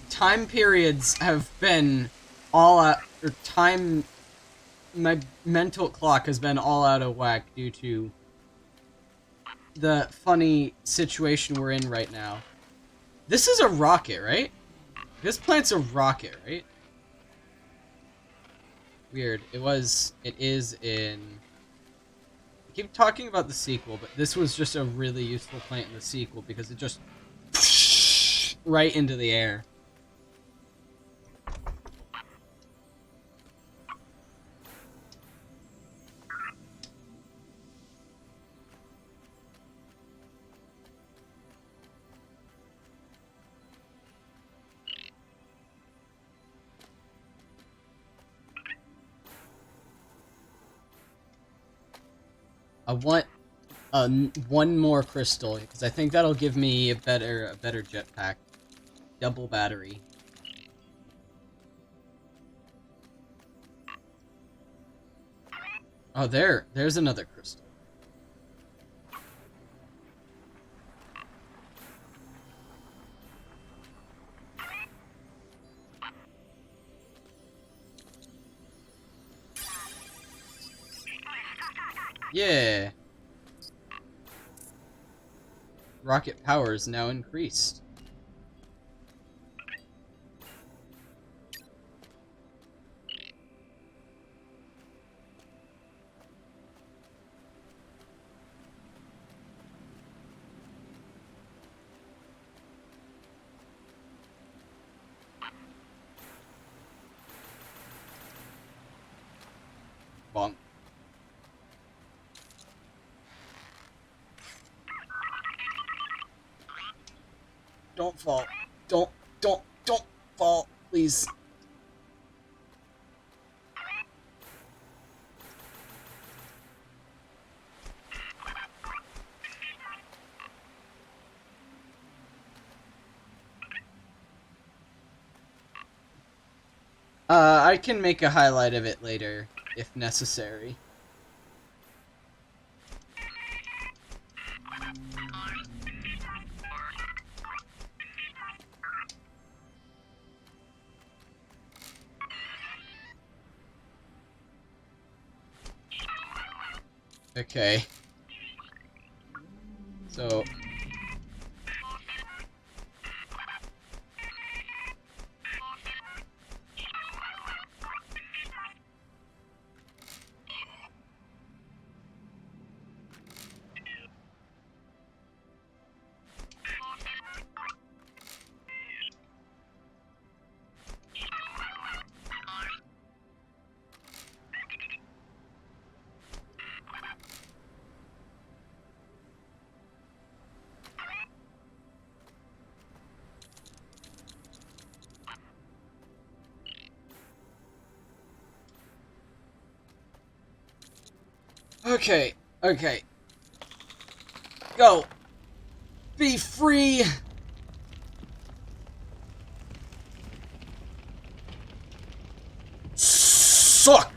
Time periods have been all out, or time, my mental clock has been all out of whack due to the funny situation we're in right now. This is a rocket, right? This plant's a rocket, right? Weird. It is in... I keep talking about the sequel, but this was just a really useful plant in the sequel because it just... right into the air. I want one more crystal because I think that'll give me a better jetpack. Double battery. Oh, there's another crystal. Yeah. Rocket power is now increased. Bonk. Don't fall. Don't fall, please. I can make a highlight of it later, if necessary. Okay. So... Okay, okay. Go! Be free! Suck!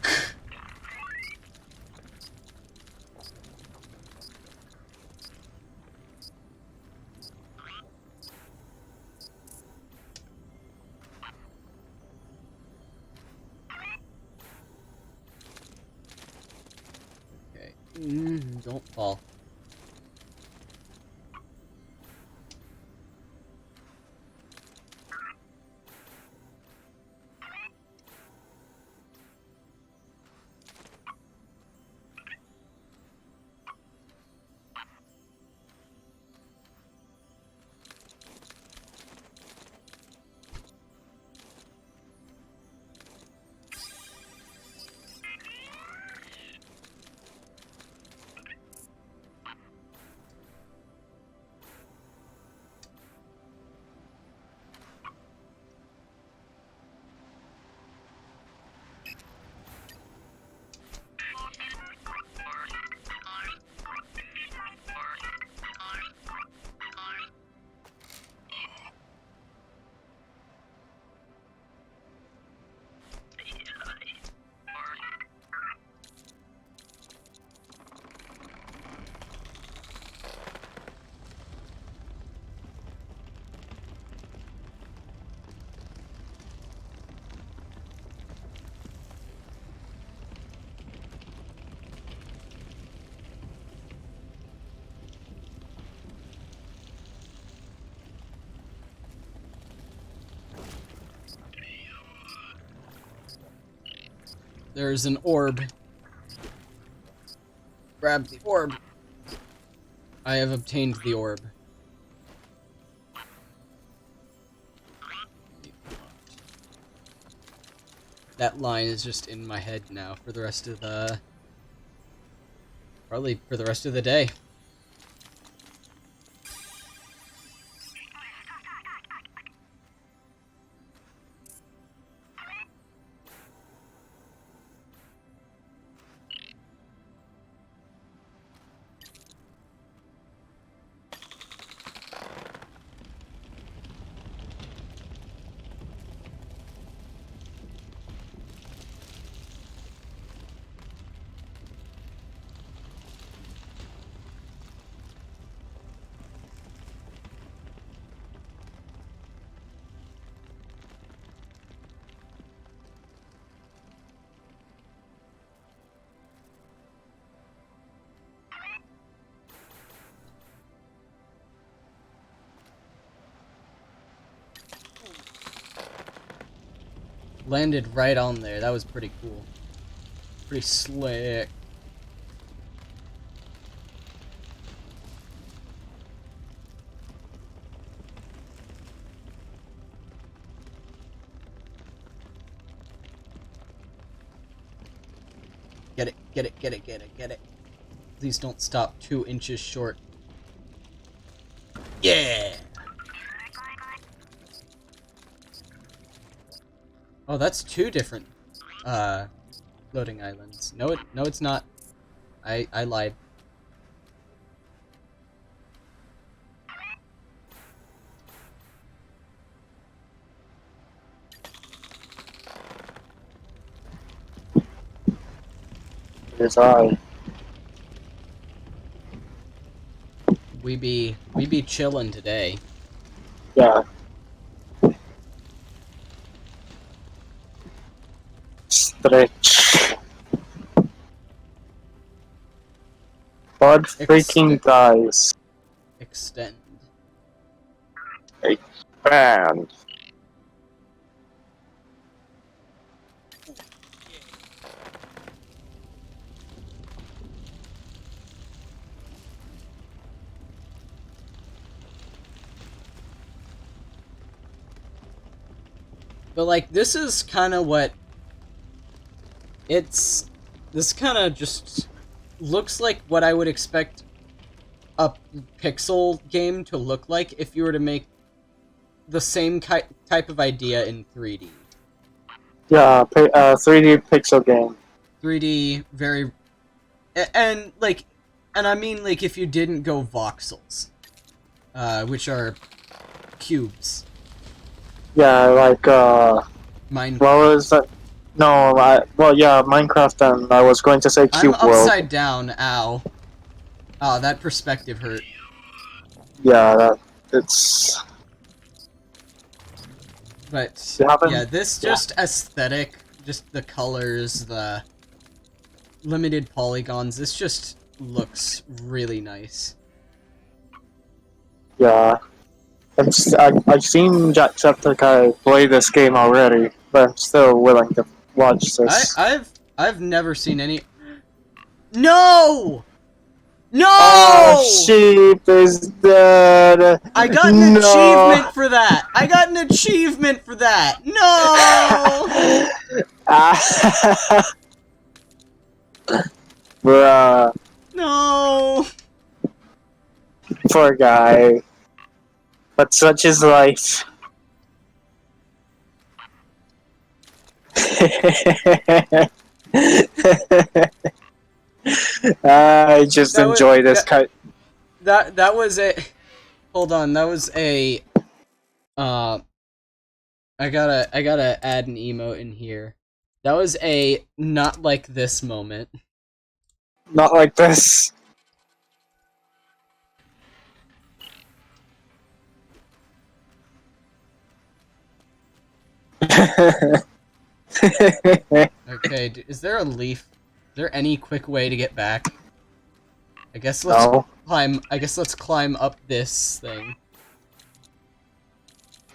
Okay. Don't fall. There's an orb. Grab the orb. I have obtained the orb. That line is just in my head now for the rest of the... probably for the rest of the day. Landed right on there. That was pretty cool. Pretty slick. Get it, get it, get it, get it, get it. Please don't stop 2 inches short. Yeah! Oh, that's 2 different, floating islands. No, it's not. I lied. It's I. We be chillin' today. Yeah. Stretch. Bud freaking dies. Extend. Expand. But like, this is kind of what this kind of just looks like what I would expect a pixel game to look like if you were to make the same type of idea in 3D. Yeah, 3D pixel game. 3D, very, and I mean like if you didn't go voxels, which are cubes. Yeah, like, Mine. what was that? No, well, yeah, Minecraft, and I was going to say I'm Cube World. upside down. Ow. Oh, that perspective hurt. Yeah, it's... But, You haven't- yeah, this just aesthetic, just the colors, the limited polygons, this just looks really nice. Yeah. I've seen Jacksepticeye play this game already, but I'm still willing to watch this. I've never seen any... No! No! Oh, sheep is dead! I got an achievement for that! I got an achievement for that! No! Bruh. No! Poor guy. But such is life. I just enjoy this kind. That was a... Hold on, that was a... I gotta add an emote in here. That was a not like this moment. Not like this. Okay, is there a leaf? Is there any quick way to get back? I guess let's No. climb. I guess let's climb up this thing.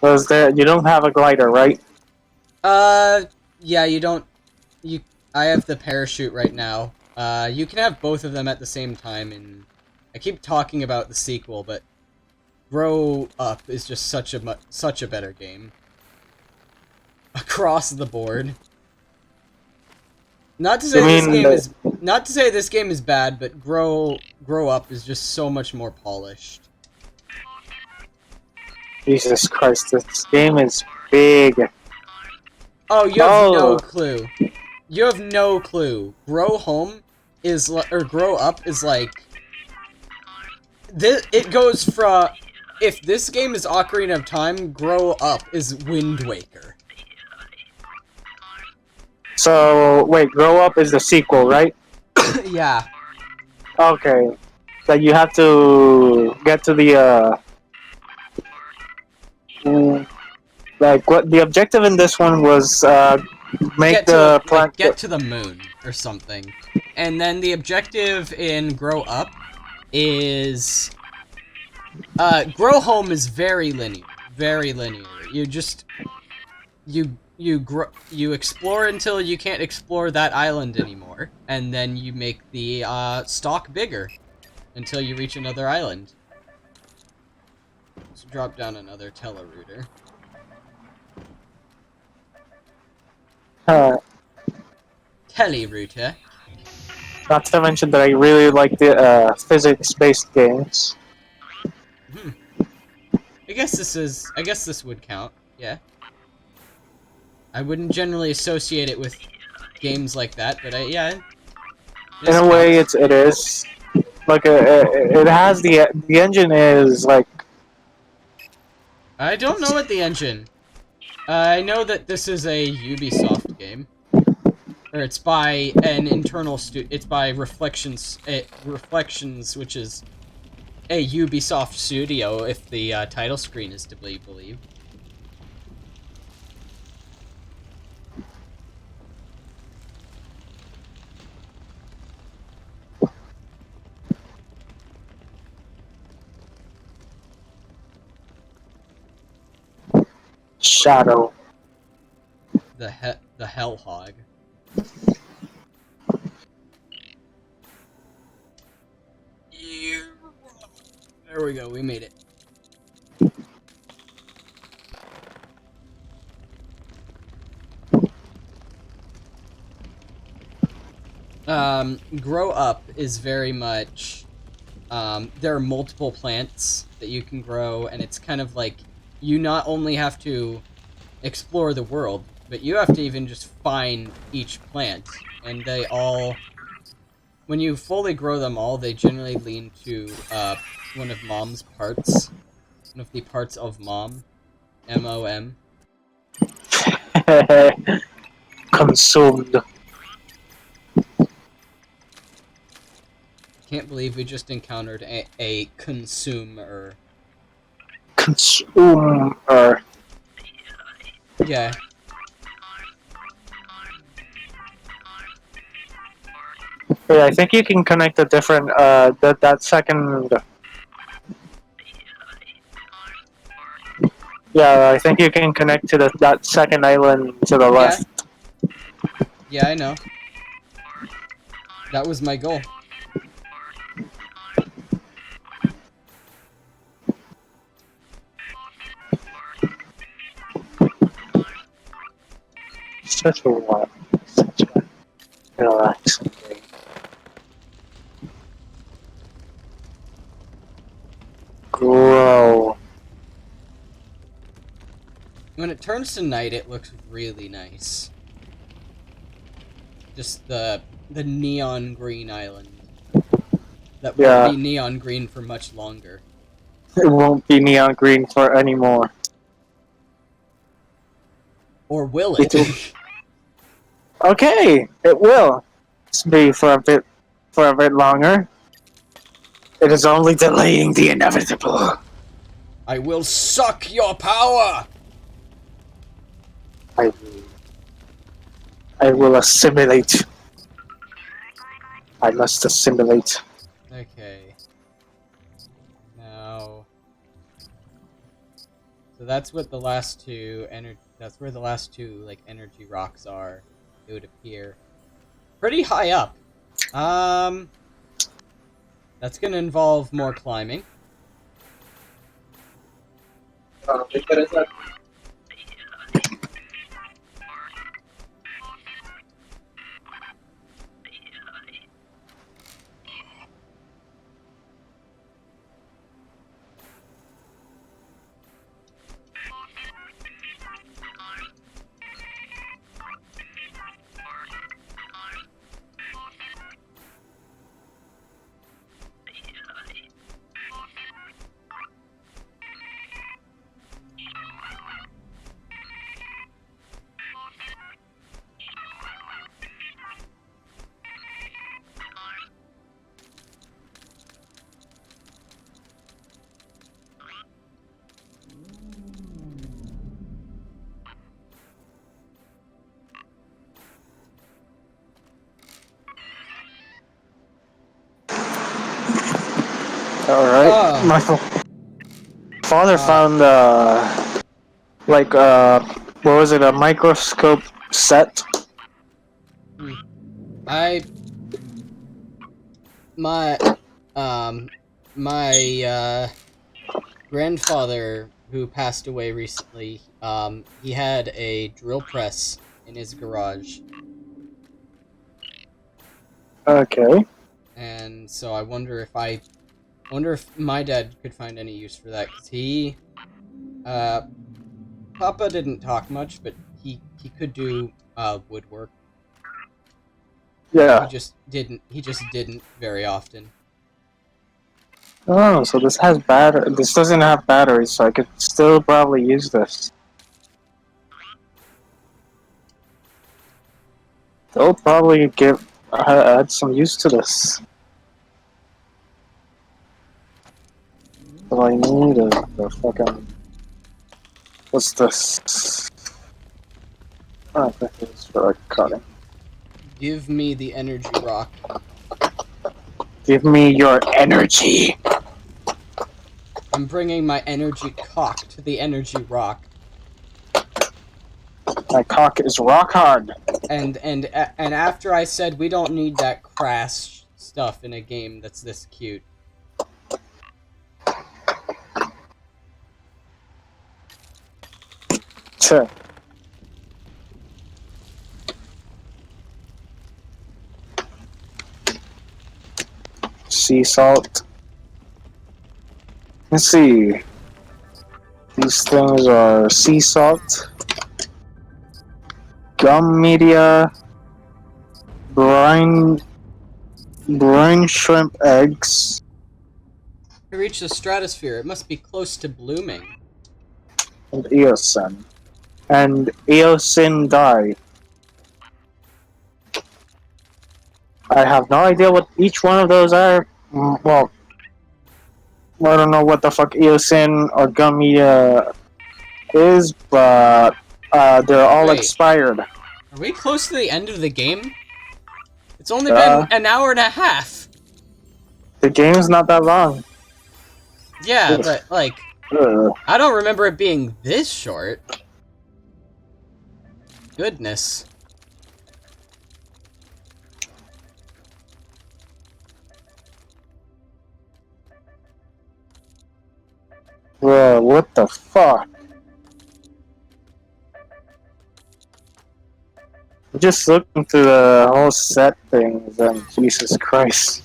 Was there? You don't have a glider, right? Yeah, you don't. I have the parachute right now. You can have both of them at the same time, and I keep talking about the sequel, but Grow Up is just such a better game. Across the board. Not to say this game is bad, but Grow Up is just so much more polished. Jesus Christ, this game is big. Oh, you have no clue. You have no clue. Grow Up is like this. It goes from, if this game is Ocarina of Time, Grow Up is Wind Waker. So wait, Grow Up is the sequel, right? Yeah. Okay. So you have to get to the like what the objective in this one was make the plant get to the moon or something, and then the objective in Grow Up is Grow Home is very linear. You you explore until you can't explore that island anymore, and then you make the stock bigger until you reach another island. Let's drop down another telerouter. Telerouter. Not to mention that I really like the physics-based games. I guess this would count. Yeah. I wouldn't generally associate it with games like that, but yeah. In a way, it is. Like it has the engine is like. I don't know what the engine. I know that this is a Ubisoft game, or it's by an internal It's by Reflections, which is a Ubisoft studio, if the title screen is to be believed. Shadow. The Hell Hog. There we go, we made it. Grow Up is very much, there are multiple plants that you can grow, and it's kind of like, you not only have to explore the world, but you have to even just find each plant, and they all, when you fully grow them all, they generally lean to, one of Mom's parts. One of the parts of Mom. M-O-M. Consumed. Can't believe we just encountered a consumer. Consumer. Yeah. Yeah, I think you can connect a different, that second... Yeah, I think you can connect to that second island to the left. Yeah, I know. That was my goal. Such a relaxing game. Grow. When it turns to night, it looks really nice. Just the neon green island. That won't be neon green for much longer. It won't be neon green for anymore. Or will it? Okay, it will be for a bit longer. It is only delaying the inevitable. I will suck your power. I will assimilate. I must assimilate. Okay. Now, so that's what the last two That's where the last two like energy rocks are. It would appear pretty high up. That's gonna involve more climbing. Alright. My father found, what was it? A microscope set? I my my grandfather who passed away recently, he had a drill press in his garage. Okay. And so I wonder if my dad could find any use for that, because Papa didn't talk much, but he could do woodwork. Yeah. He just didn't very often. Oh, so this has battery. This doesn't have batteries, so I could still probably use this. They'll probably add some use to this. What I need is the fucking. What's this? Oh, this is for cutting. Give me the energy rock. Give me your energy. I'm bringing my energy cock to the energy rock. My cock is rock hard. And after I said we don't need that crass stuff in a game that's this cute. Tuh. Sea salt. Let's see. These things are sea salt, gum media, brine shrimp eggs, To reach the stratosphere, it must be close to blooming. and eosin. And eosin dye. I have no idea what each one of those are. Well, I don't know what the fuck eosin or gum media is, but they're all Wait. expired. Are we close to the end of the game? It's only Uh. been an hour and a half. The game's not that long. Yeah, Ugh. but, like, Ugh. I don't remember it being this short. Goodness. Bro, what the fuck? I'm just looking through the whole set things and Jesus Christ.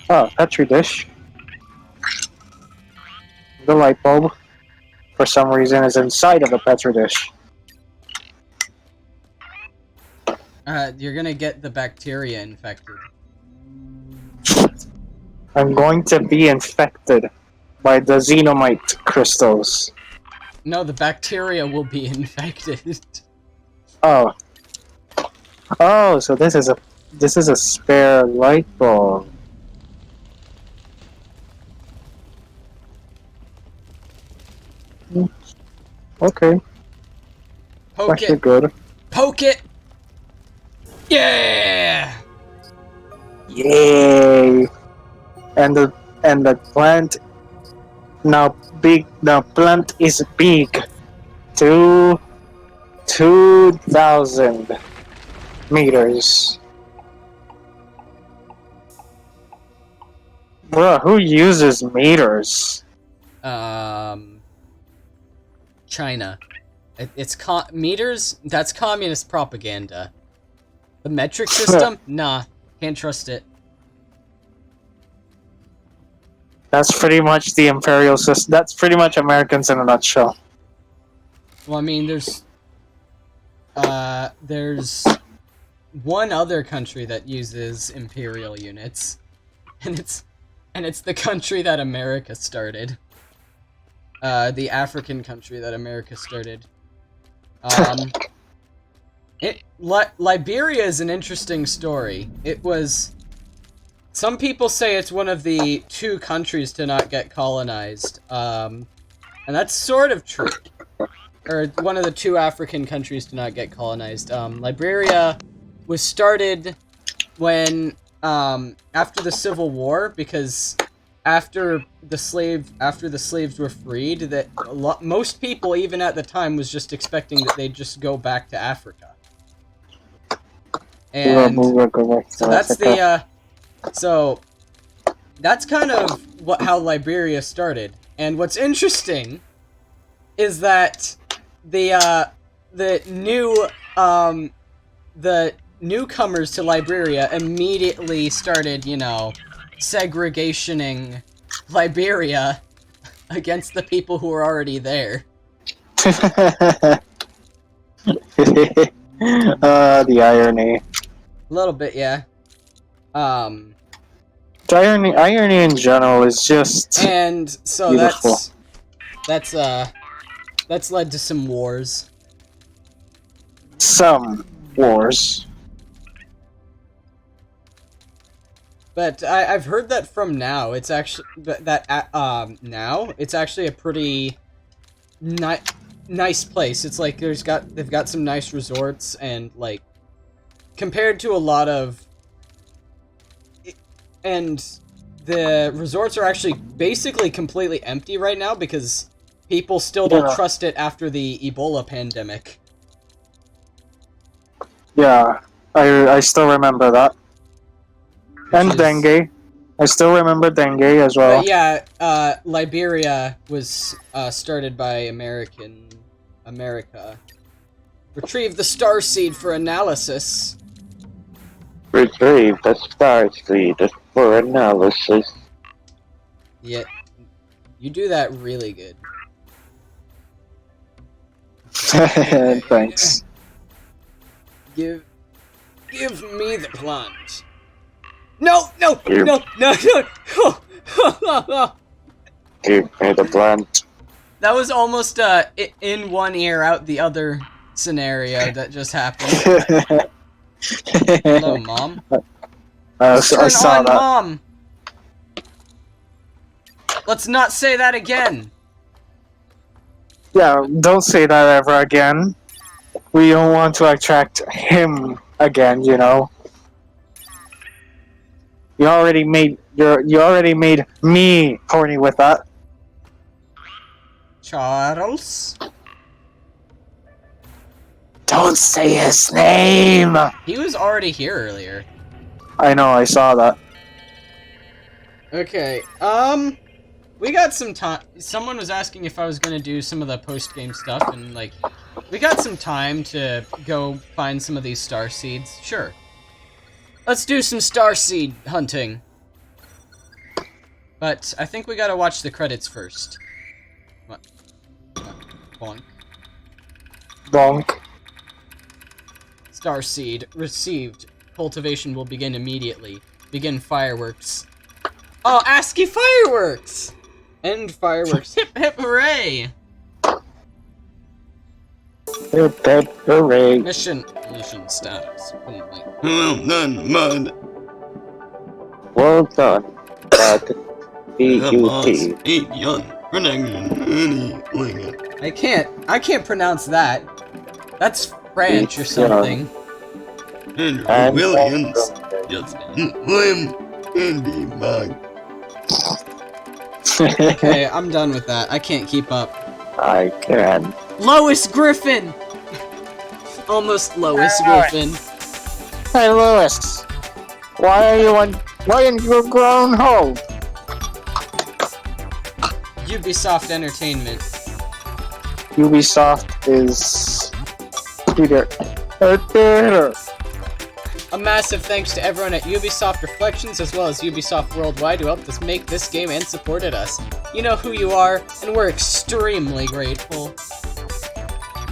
Oh, Petri dish. The light bulb, for some reason, is inside of the Petri dish. You're gonna get the bacteria infected. I'm going to be infected by the xenomite crystals. No, the bacteria will be infected. Oh. Oh, so this is a spare light bulb. Okay, Poke actually it! good. Poke it! Yeah! Yay! And the plant now big. The plant is big. 2,000 meters. Bruh, who uses meters? China. It's meters? That's communist propaganda. The metric system? Nah, can't trust it. That's pretty much the imperial system. That's pretty much Americans in a nutshell. Well, I mean, there's one other country that uses imperial units, and it's the country that America started. The African country that America started. Liberia is an interesting story. It was... Some people say it's one of the 2 countries to not get colonized. And that's sort of true. Or one of the 2 African countries to not get colonized. Liberia was started when, after the Civil War, because after the slaves were freed, that most people, even at the time, was just expecting that they'd just go back to Africa. And so that's the so that's kind of how Liberia started. And what's interesting is that the newcomers to Liberia immediately started, segregationing Liberia against the people who were already there. The irony. A little bit, yeah. The irony in general is just And so beautiful. that's led to some wars. Some wars. But I've heard that from now, it's actually now it's actually a pretty nice place. It's like they've got some nice resorts, and like compared to a lot of, and the resorts are actually basically completely empty right now because people still don't trust it after the Ebola pandemic. Yeah, I still remember that. And dengue. I still remember dengue as well. But yeah, Liberia was started by America. Retrieve the starseed for analysis. Retrieve the starseed for analysis. Yeah, you do that really good. Thanks. Give me the plant. No! Give me the plant. That was almost in one ear, out the other scenario that just happened. Hello, Mom. I Turn saw on, that. Mom! Let's not say that again! Yeah, don't say that ever again. We don't want to attract him again, You already made me horny with that. Charles? Don't say his name. He was already here earlier. I know, I saw that. Okay, we got some time. Someone was asking if I was gonna do some of the post-game stuff, and, like, we got some time to go find some of these star seeds. Sure. Let's do some star seed hunting. But I think we gotta watch the credits first. What? Bonk. Bonk. Star seed received. Cultivation will begin immediately. Begin fireworks. Oh, ASCII fireworks! End fireworks. Hip hip hooray! Hip hip hooray. Mission status. Complete. Well done, Mud. Well done, Bud. B-U-T. I can't pronounce that. That's French or something. Andrew Williams. Justin William. Andy Mug. Okay, I'm done with that. I can't keep up. I can. Lois Griffin! Almost Lois Griffin. Hey, Lewis. Why in your grown hole? Ubisoft Entertainment. Ubisoft is Peter. A massive thanks to everyone at Ubisoft Reflections as well as Ubisoft Worldwide who helped us make this game and supported us. You know who you are, and we're extremely grateful.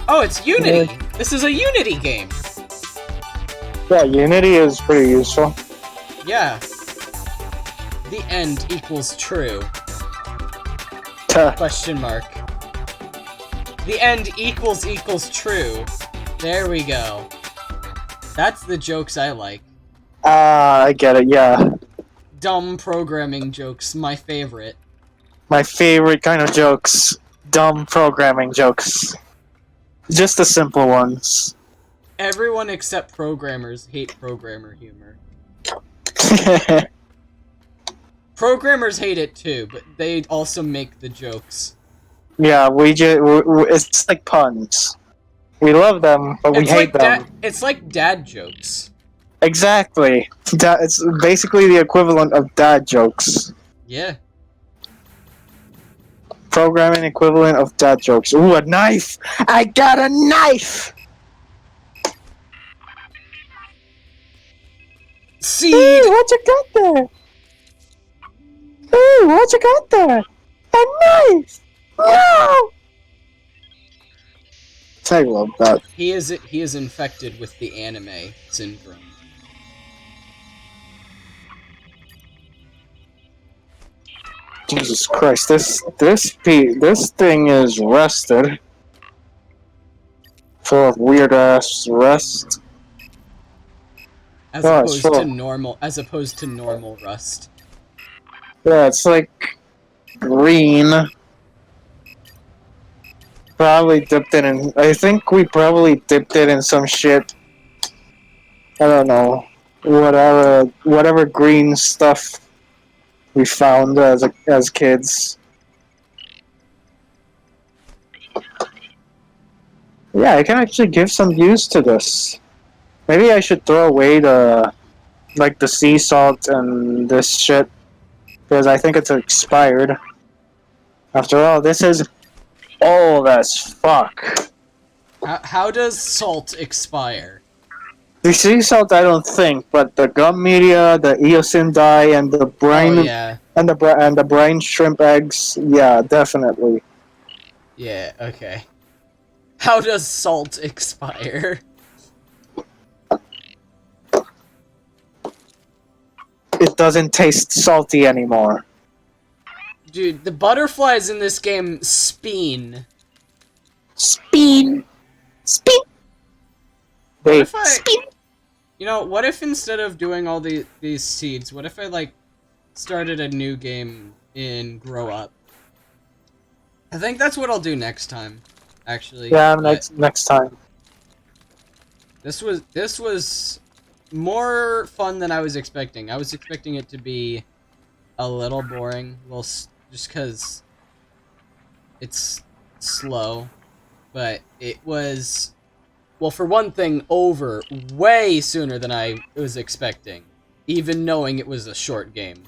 Oh, it's Unity! This is a Unity game! Yeah, Unity is pretty useful. Yeah. The end equals true. Question mark. The end equals true. There we go. That's the jokes I like. I get it, yeah. Dumb programming jokes, my favorite. My favorite kind of jokes. Dumb programming jokes. Just the simple ones. Everyone except programmers hate programmer humor. Programmers hate it too, but they also make the jokes. Yeah, it's like puns. We love them, but we hate them. It's like dad jokes. Exactly. It's basically the equivalent of dad jokes. Yeah. Programming equivalent of dad jokes. Ooh, a knife! I got a knife! Seed! Hey, what you got there? Hey, what you got there? A knife! No! I love that. He is infected with the anime syndrome. Jesus Christ, this thing is rusted. Full of weird ass rust. As Oh, it's as opposed to normal rust. Yeah, it's like green. Probably dipped it in. I think we probably dipped it in some shit. I don't know. Whatever green stuff we found as kids. Yeah, I can actually give some use to this. Maybe I should throw away the sea salt and this shit because I think it's expired. After all, this is old as fuck. How does salt expire? The sea salt, I don't think, but the gum media, the eosin dye, and the brine, Oh, yeah. and the brine shrimp eggs, yeah, definitely. Yeah, okay. How does salt expire? It doesn't taste salty anymore. Dude, the butterflies in this game spin. Spin, spin. They spin. You know, what if instead of doing all these seeds, what if I, like, started a new game in Grow Up? I think that's what I'll do next time, actually. Yeah, next time. This was more fun than I was expecting. I was expecting it to be a little boring, well, just because it's slow, but it was, well, for one thing, over way sooner than I was expecting, even knowing it was a short game.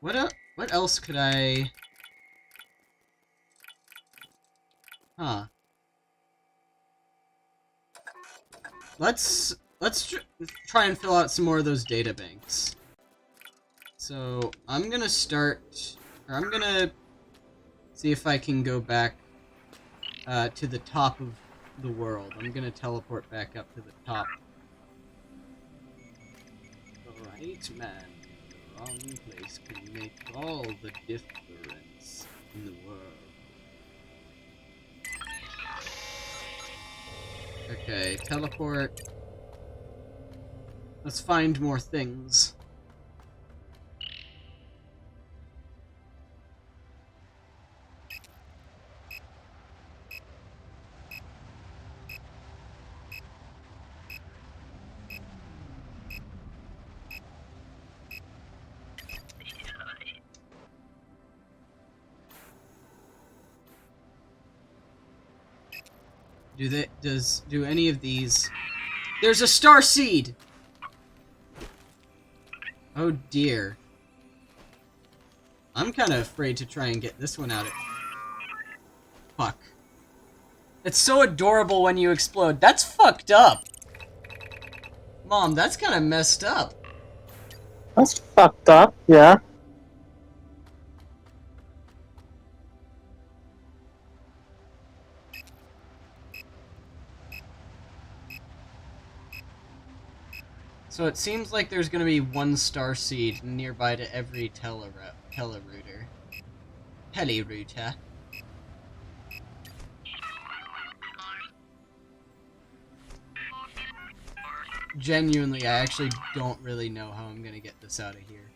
What else could I... Huh. Let's try and fill out some more of those data banks. So, I'm gonna see if I can go back to the top of the world. I'm gonna teleport back up to the top. Right, man. The wrong place can make all the difference in the world. Okay, teleport. Let's find more things. Do any of these... There's a star seed! Oh dear. I'm kind of afraid to try and get this one out of... Fuck. It's so adorable when you explode. That's fucked up! Mom, that's kind of messed up. That's fucked up, yeah. So it seems like there's gonna be one star seed nearby to every telerouter. Telerouter. Genuinely, I actually don't really know how I'm gonna get this out of here.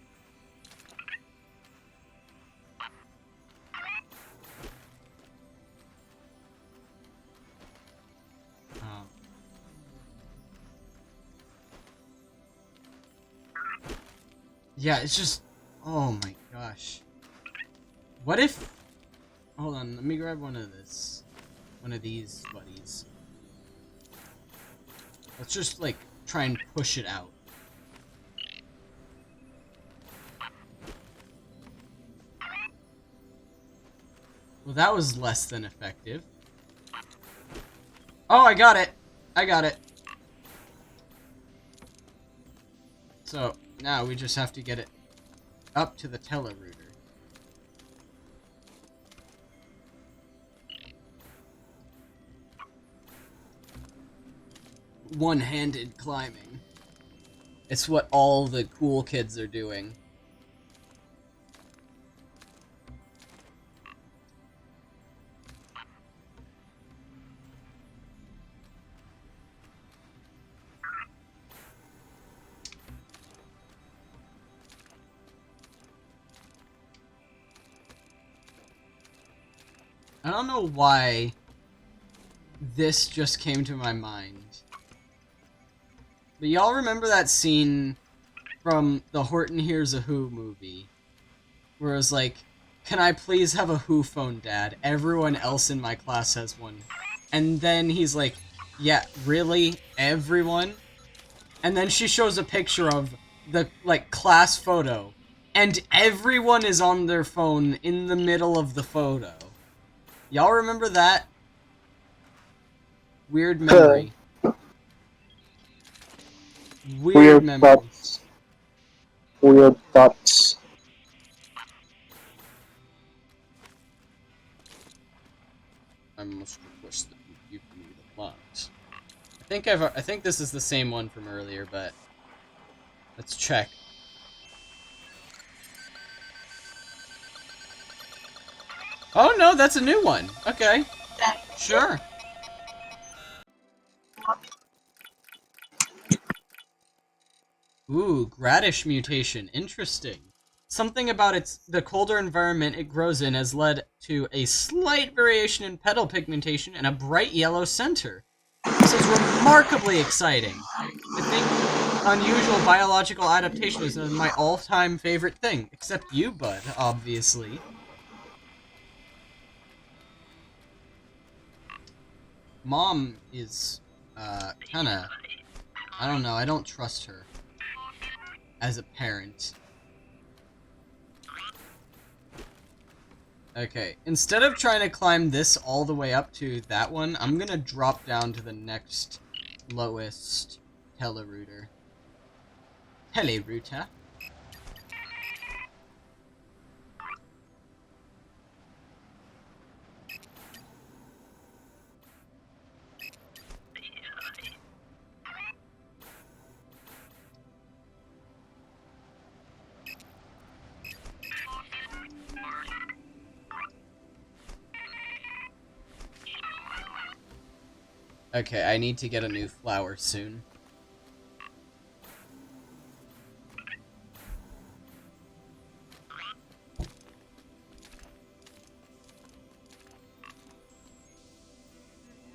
Yeah, it's just... Oh my gosh. What if... Hold on, let me grab one of this. One of these buddies. Let's just, like, try and push it out. Well, that was less than effective. Oh, I got it! I got it. So, now we just have to get it up to the telerouter. One-handed climbing. It's what all the cool kids are doing. I don't know why this just came to my mind. But y'all remember that scene from the Horton Hears a Who movie? Where it was like, can I please have a Who phone, Dad? Everyone else in my class has one. And then he's like, yeah, really? Everyone? And then she shows a picture of the, like, class photo. And everyone is on their phone in the middle of the photo. Y'all remember that? Weird memory. Weird memory. Thoughts. Weird thoughts. I must request that you give me the plot. I think this is the same one from earlier, but let's check. Oh no, that's a new one. Okay. Sure. Ooh, Gradish mutation. Interesting. Something about the colder environment it grows in has led to a slight variation in petal pigmentation and a bright yellow center. This is remarkably exciting. I think unusual biological adaptation is my all-time favorite thing. Except you, bud, obviously. Mom is, kinda... I don't know, I don't trust her. As a parent. Okay, instead of trying to climb this all the way up to that one, I'm gonna drop down to the next lowest telerouter. Telerouter? Okay, I need to get a new flower soon.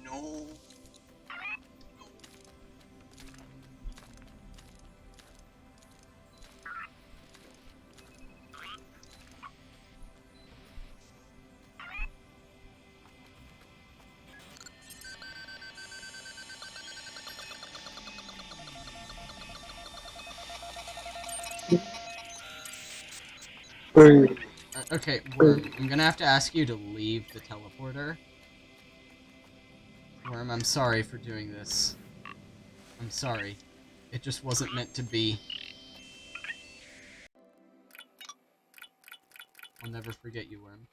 No. Okay, Worm, I'm gonna have to ask you to leave the teleporter. Worm, I'm sorry for doing this. I'm sorry. It just wasn't meant to be. I'll never forget you, Worm.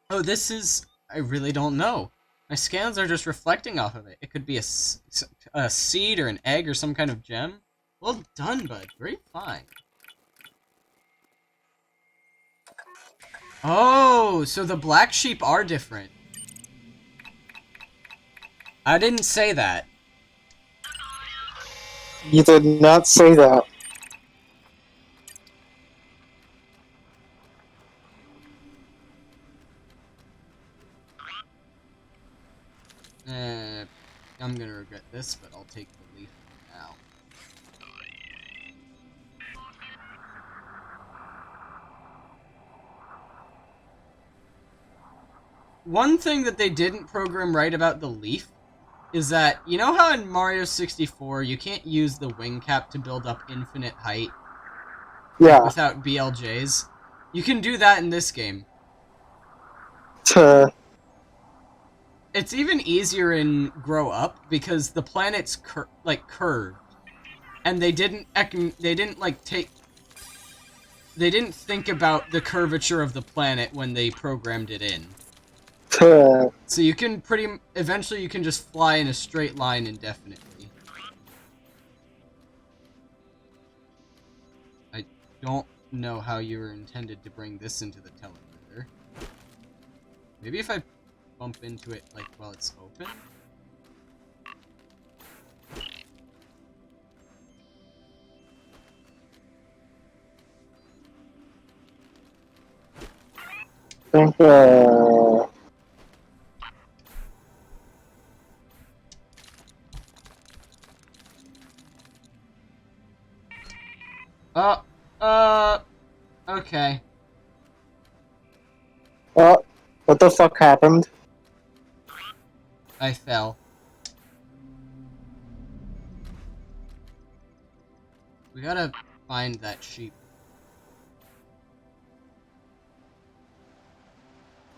Oh, this is... I really don't know. My scans are just reflecting off of it. It could be a seed or an egg or some kind of gem. Well done, bud. Very fine. Oh, so the black sheep are different. I didn't say that. You did not say that. I'm gonna regret this, but I'll take the leaf now. one thing that they didn't program right about the Leaf is that, you know how in Mario 64 you can't use the wing cap to build up infinite height Yeah. without BLJs? You can do that in this game. To, It's even easier in Grow Up because the planet's curved, and they didn't think about the curvature of the planet when they programmed it in. to, So you can eventually you can just fly in a straight line indefinitely. I don't know how you were intended to bring this into the teleporter. Maybe if I bump into it like while it's open? think, Okay. oh, what the fuck happened? I fell. We gotta find that sheep.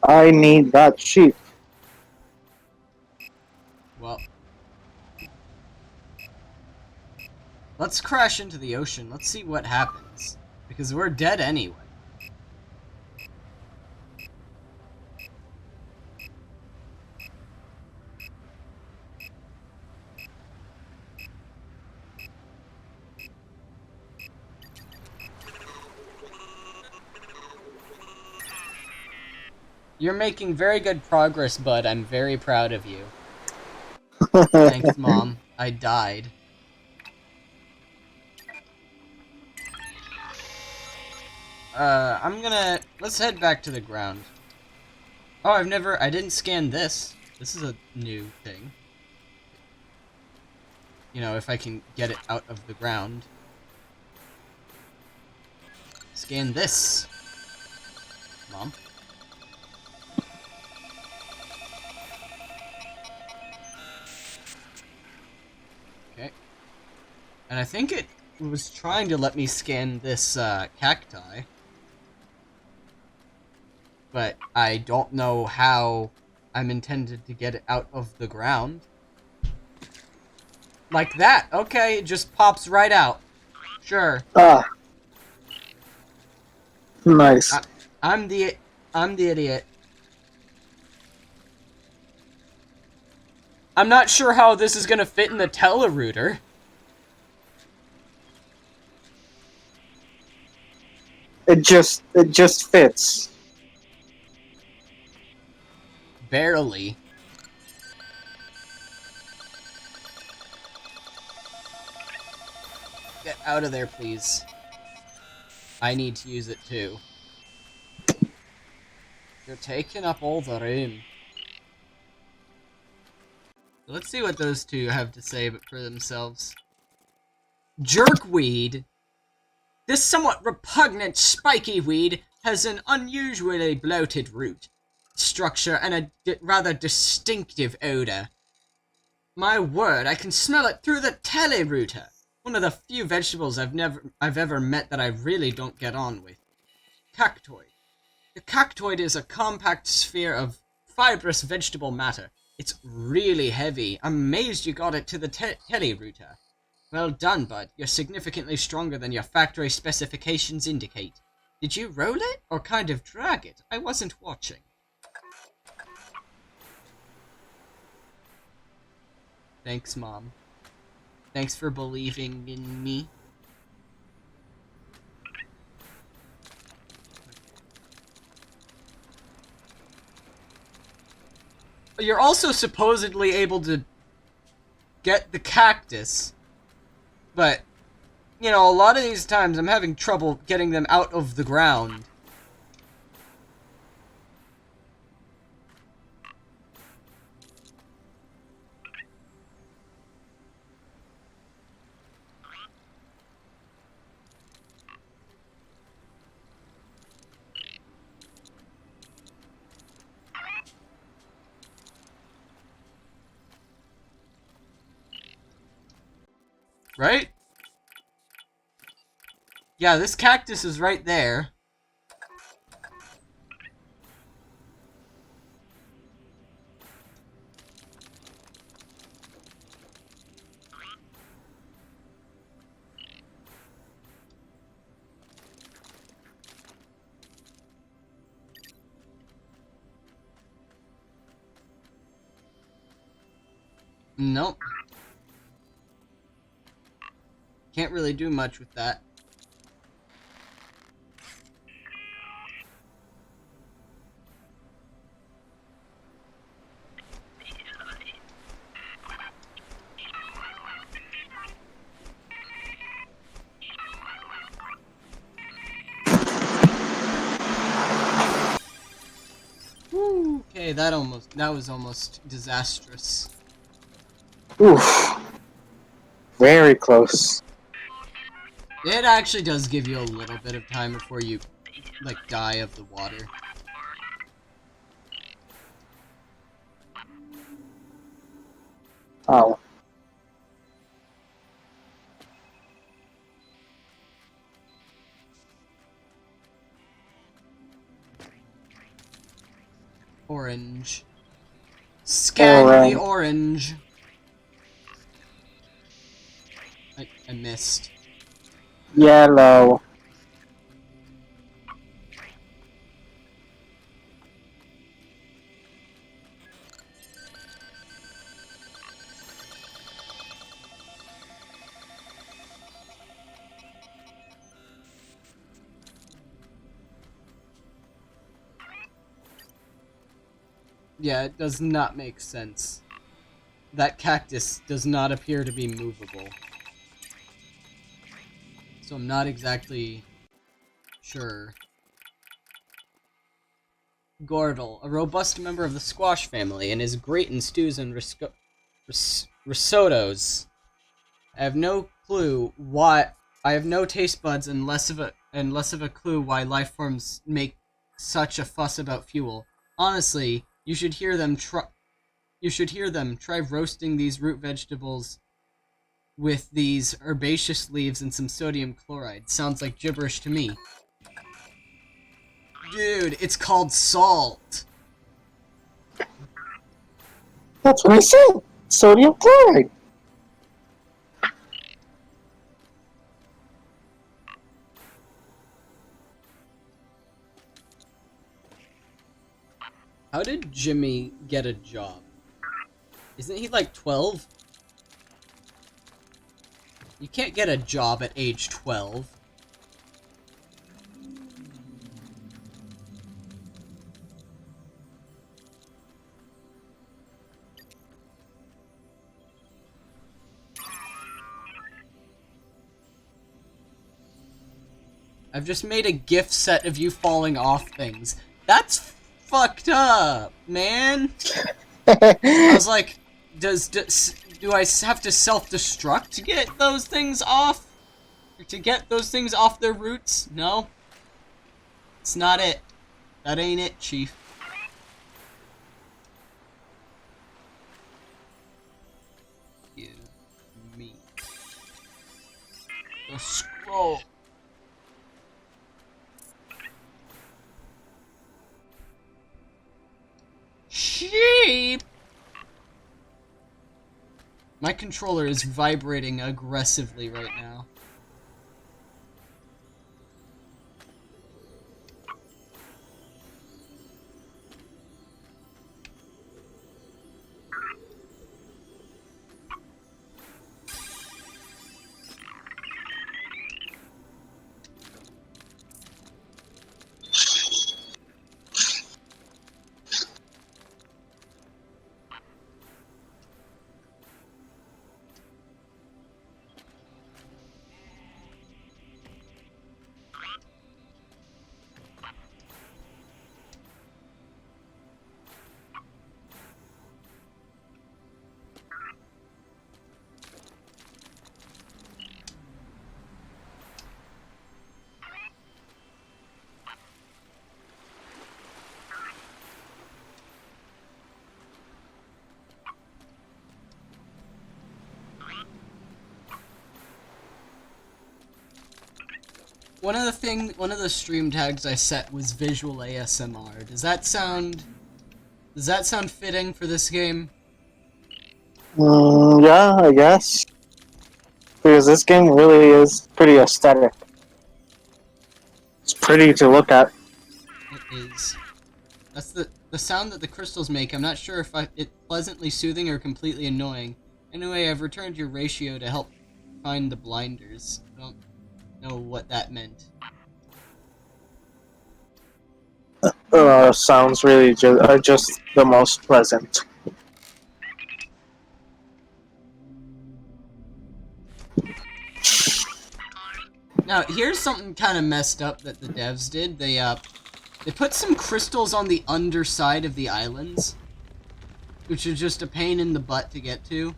I need that sheep. Well, let's crash into the ocean. Let's see what happens. Because we're dead anyway. You're making very good progress, bud. I'm very proud of you. Thanks, Mom. I died. let's head back to the ground. Oh, I didn't scan this. This is a new thing. You know, if I can get it out of the ground. Scan this. Mom. Okay. And I think it was trying to let me scan this, cacti. But I don't know how I'm intended to get it out of the ground. Like that. Okay, it just pops right out. Sure. Ah. Nice. I'm the idiot. I'm not sure how this is gonna fit in the telerouter. It just fits. Barely. Get out of there, please. I need to use it too. You're taking up all the room. Let's see what those two have to say for themselves. Jerkweed. This somewhat repugnant spiky weed has an unusually bloated root structure and a rather distinctive odor. My word, I can smell it through the telerouter. One of the few vegetables I've ever met that I really don't get on with. Cactoid. The cactoid is a compact sphere of fibrous vegetable matter. It's really heavy. I'm amazed you got it to the telerouter. Well done, bud. You're significantly stronger than your factory specifications indicate. Did you roll it, or kind of drag it? I wasn't watching. Thanks, Mom. Thanks for believing in me. You're also supposedly able to get the cactus, but, you know, a lot of these times I'm having trouble getting them out of the ground. Right? Yeah, this cactus is right there. Nope. Can't really do much with that. Woo. Okay, that was almost disastrous. Oof. Very close. It actually does give you a little bit of time before you, like, die of the water. Oh. Orange. Scan the Orange. orange. I missed. Yellow. Yeah, it does not make sense. That cactus does not appear to be movable. So I'm not exactly sure. Gordle, a robust member of the squash family, and is great in stews and risottos. I have no clue why. I have no taste buds and less of a clue why life forms make such a fuss about fuel. Honestly, you should hear them try. You should hear them try roasting these root vegetables with these herbaceous leaves and some sodium chloride. Sounds like gibberish to me. Dude, it's called salt. That's what I said. Sodium chloride. How did Jimmy get a job? Isn't he like 12? You can't get a job at age 12. I've just made a GIF set of you falling off things. That's fucked up, man. I was like, do I have to self-destruct to get those things off? To get those things off their roots? No. It's not it. That ain't it, Chief. Give me the scroll. Sheep! My controller is vibrating aggressively right now. one of the stream tags I set was visual ASMR. Does that sound fitting for this game? Yeah, I guess. Because this game really is pretty aesthetic. It's pretty to look at. It is. That's the sound that the crystals make. I'm not sure if it's pleasantly soothing or completely annoying. Anyway, I've returned your ratio to help find the blinders. I don't know what that meant. Sounds really just the most pleasant. Now, here's something kind of messed up that the devs did. They put some crystals on the underside of the islands, which is just a pain in the butt to get to.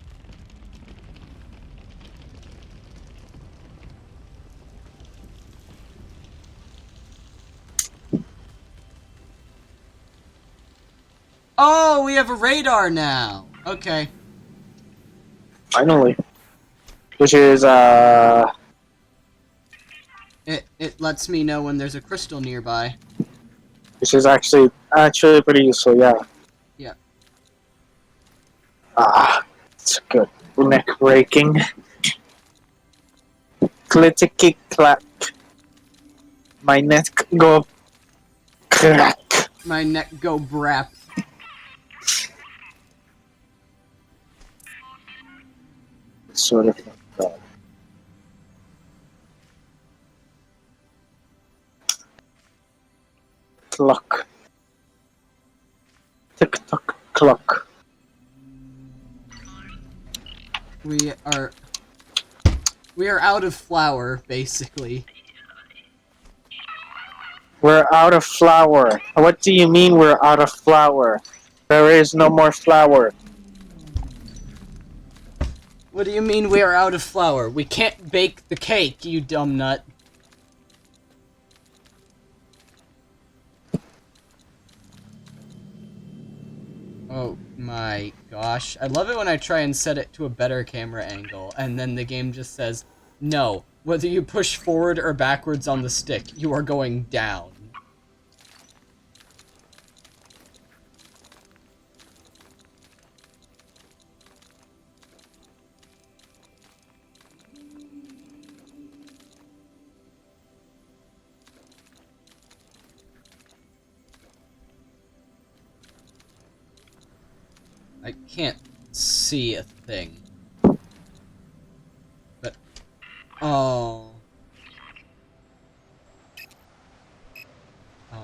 Oh, we have a radar now. Okay. Finally. Which is, It lets me know when there's a crystal nearby. which is actually pretty useful, yeah. Yeah. It's good. Neck breaking. Clickety clack. My neck go crack. My neck go brap. Sort of. Clock. Tick tock clock. We are out of flour, basically. We're out of flour. What do you mean we're out of flour? There is no more flour. What do you mean we are out of flour? We can't bake the cake, you dumb nut. Oh my gosh. I love it when I try and set it to a better camera angle, and then the game just says, no, whether you push forward or backwards on the stick, you are going down. I can't see a thing. But... oh. Oh.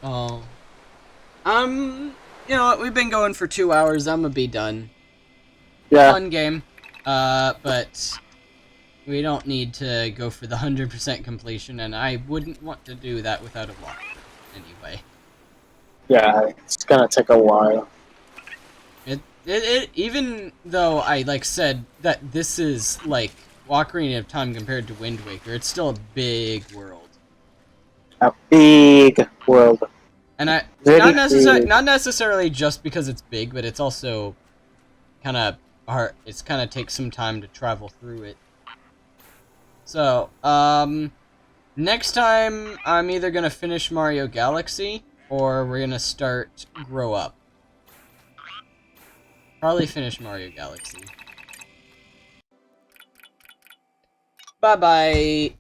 Oh. You know what, we've been going for 2 hours, I'm gonna be done. Yeah. Fun game. But... we don't need to go for the 100% completion, and I wouldn't want to do that without a walkthrough. Anyway. Yeah, it's gonna take a while. Even though I, said that this is, Ocarina of Time compared to Wind Waker, it's still a big world. A big world. And Very not necessarily just because it's big, but it's also kind of hard. It's kind of takes some time to travel through it. So, next time I'm either gonna finish Mario Galaxy or we're gonna start Grow Up. Probably finish Mario Galaxy. Bye bye.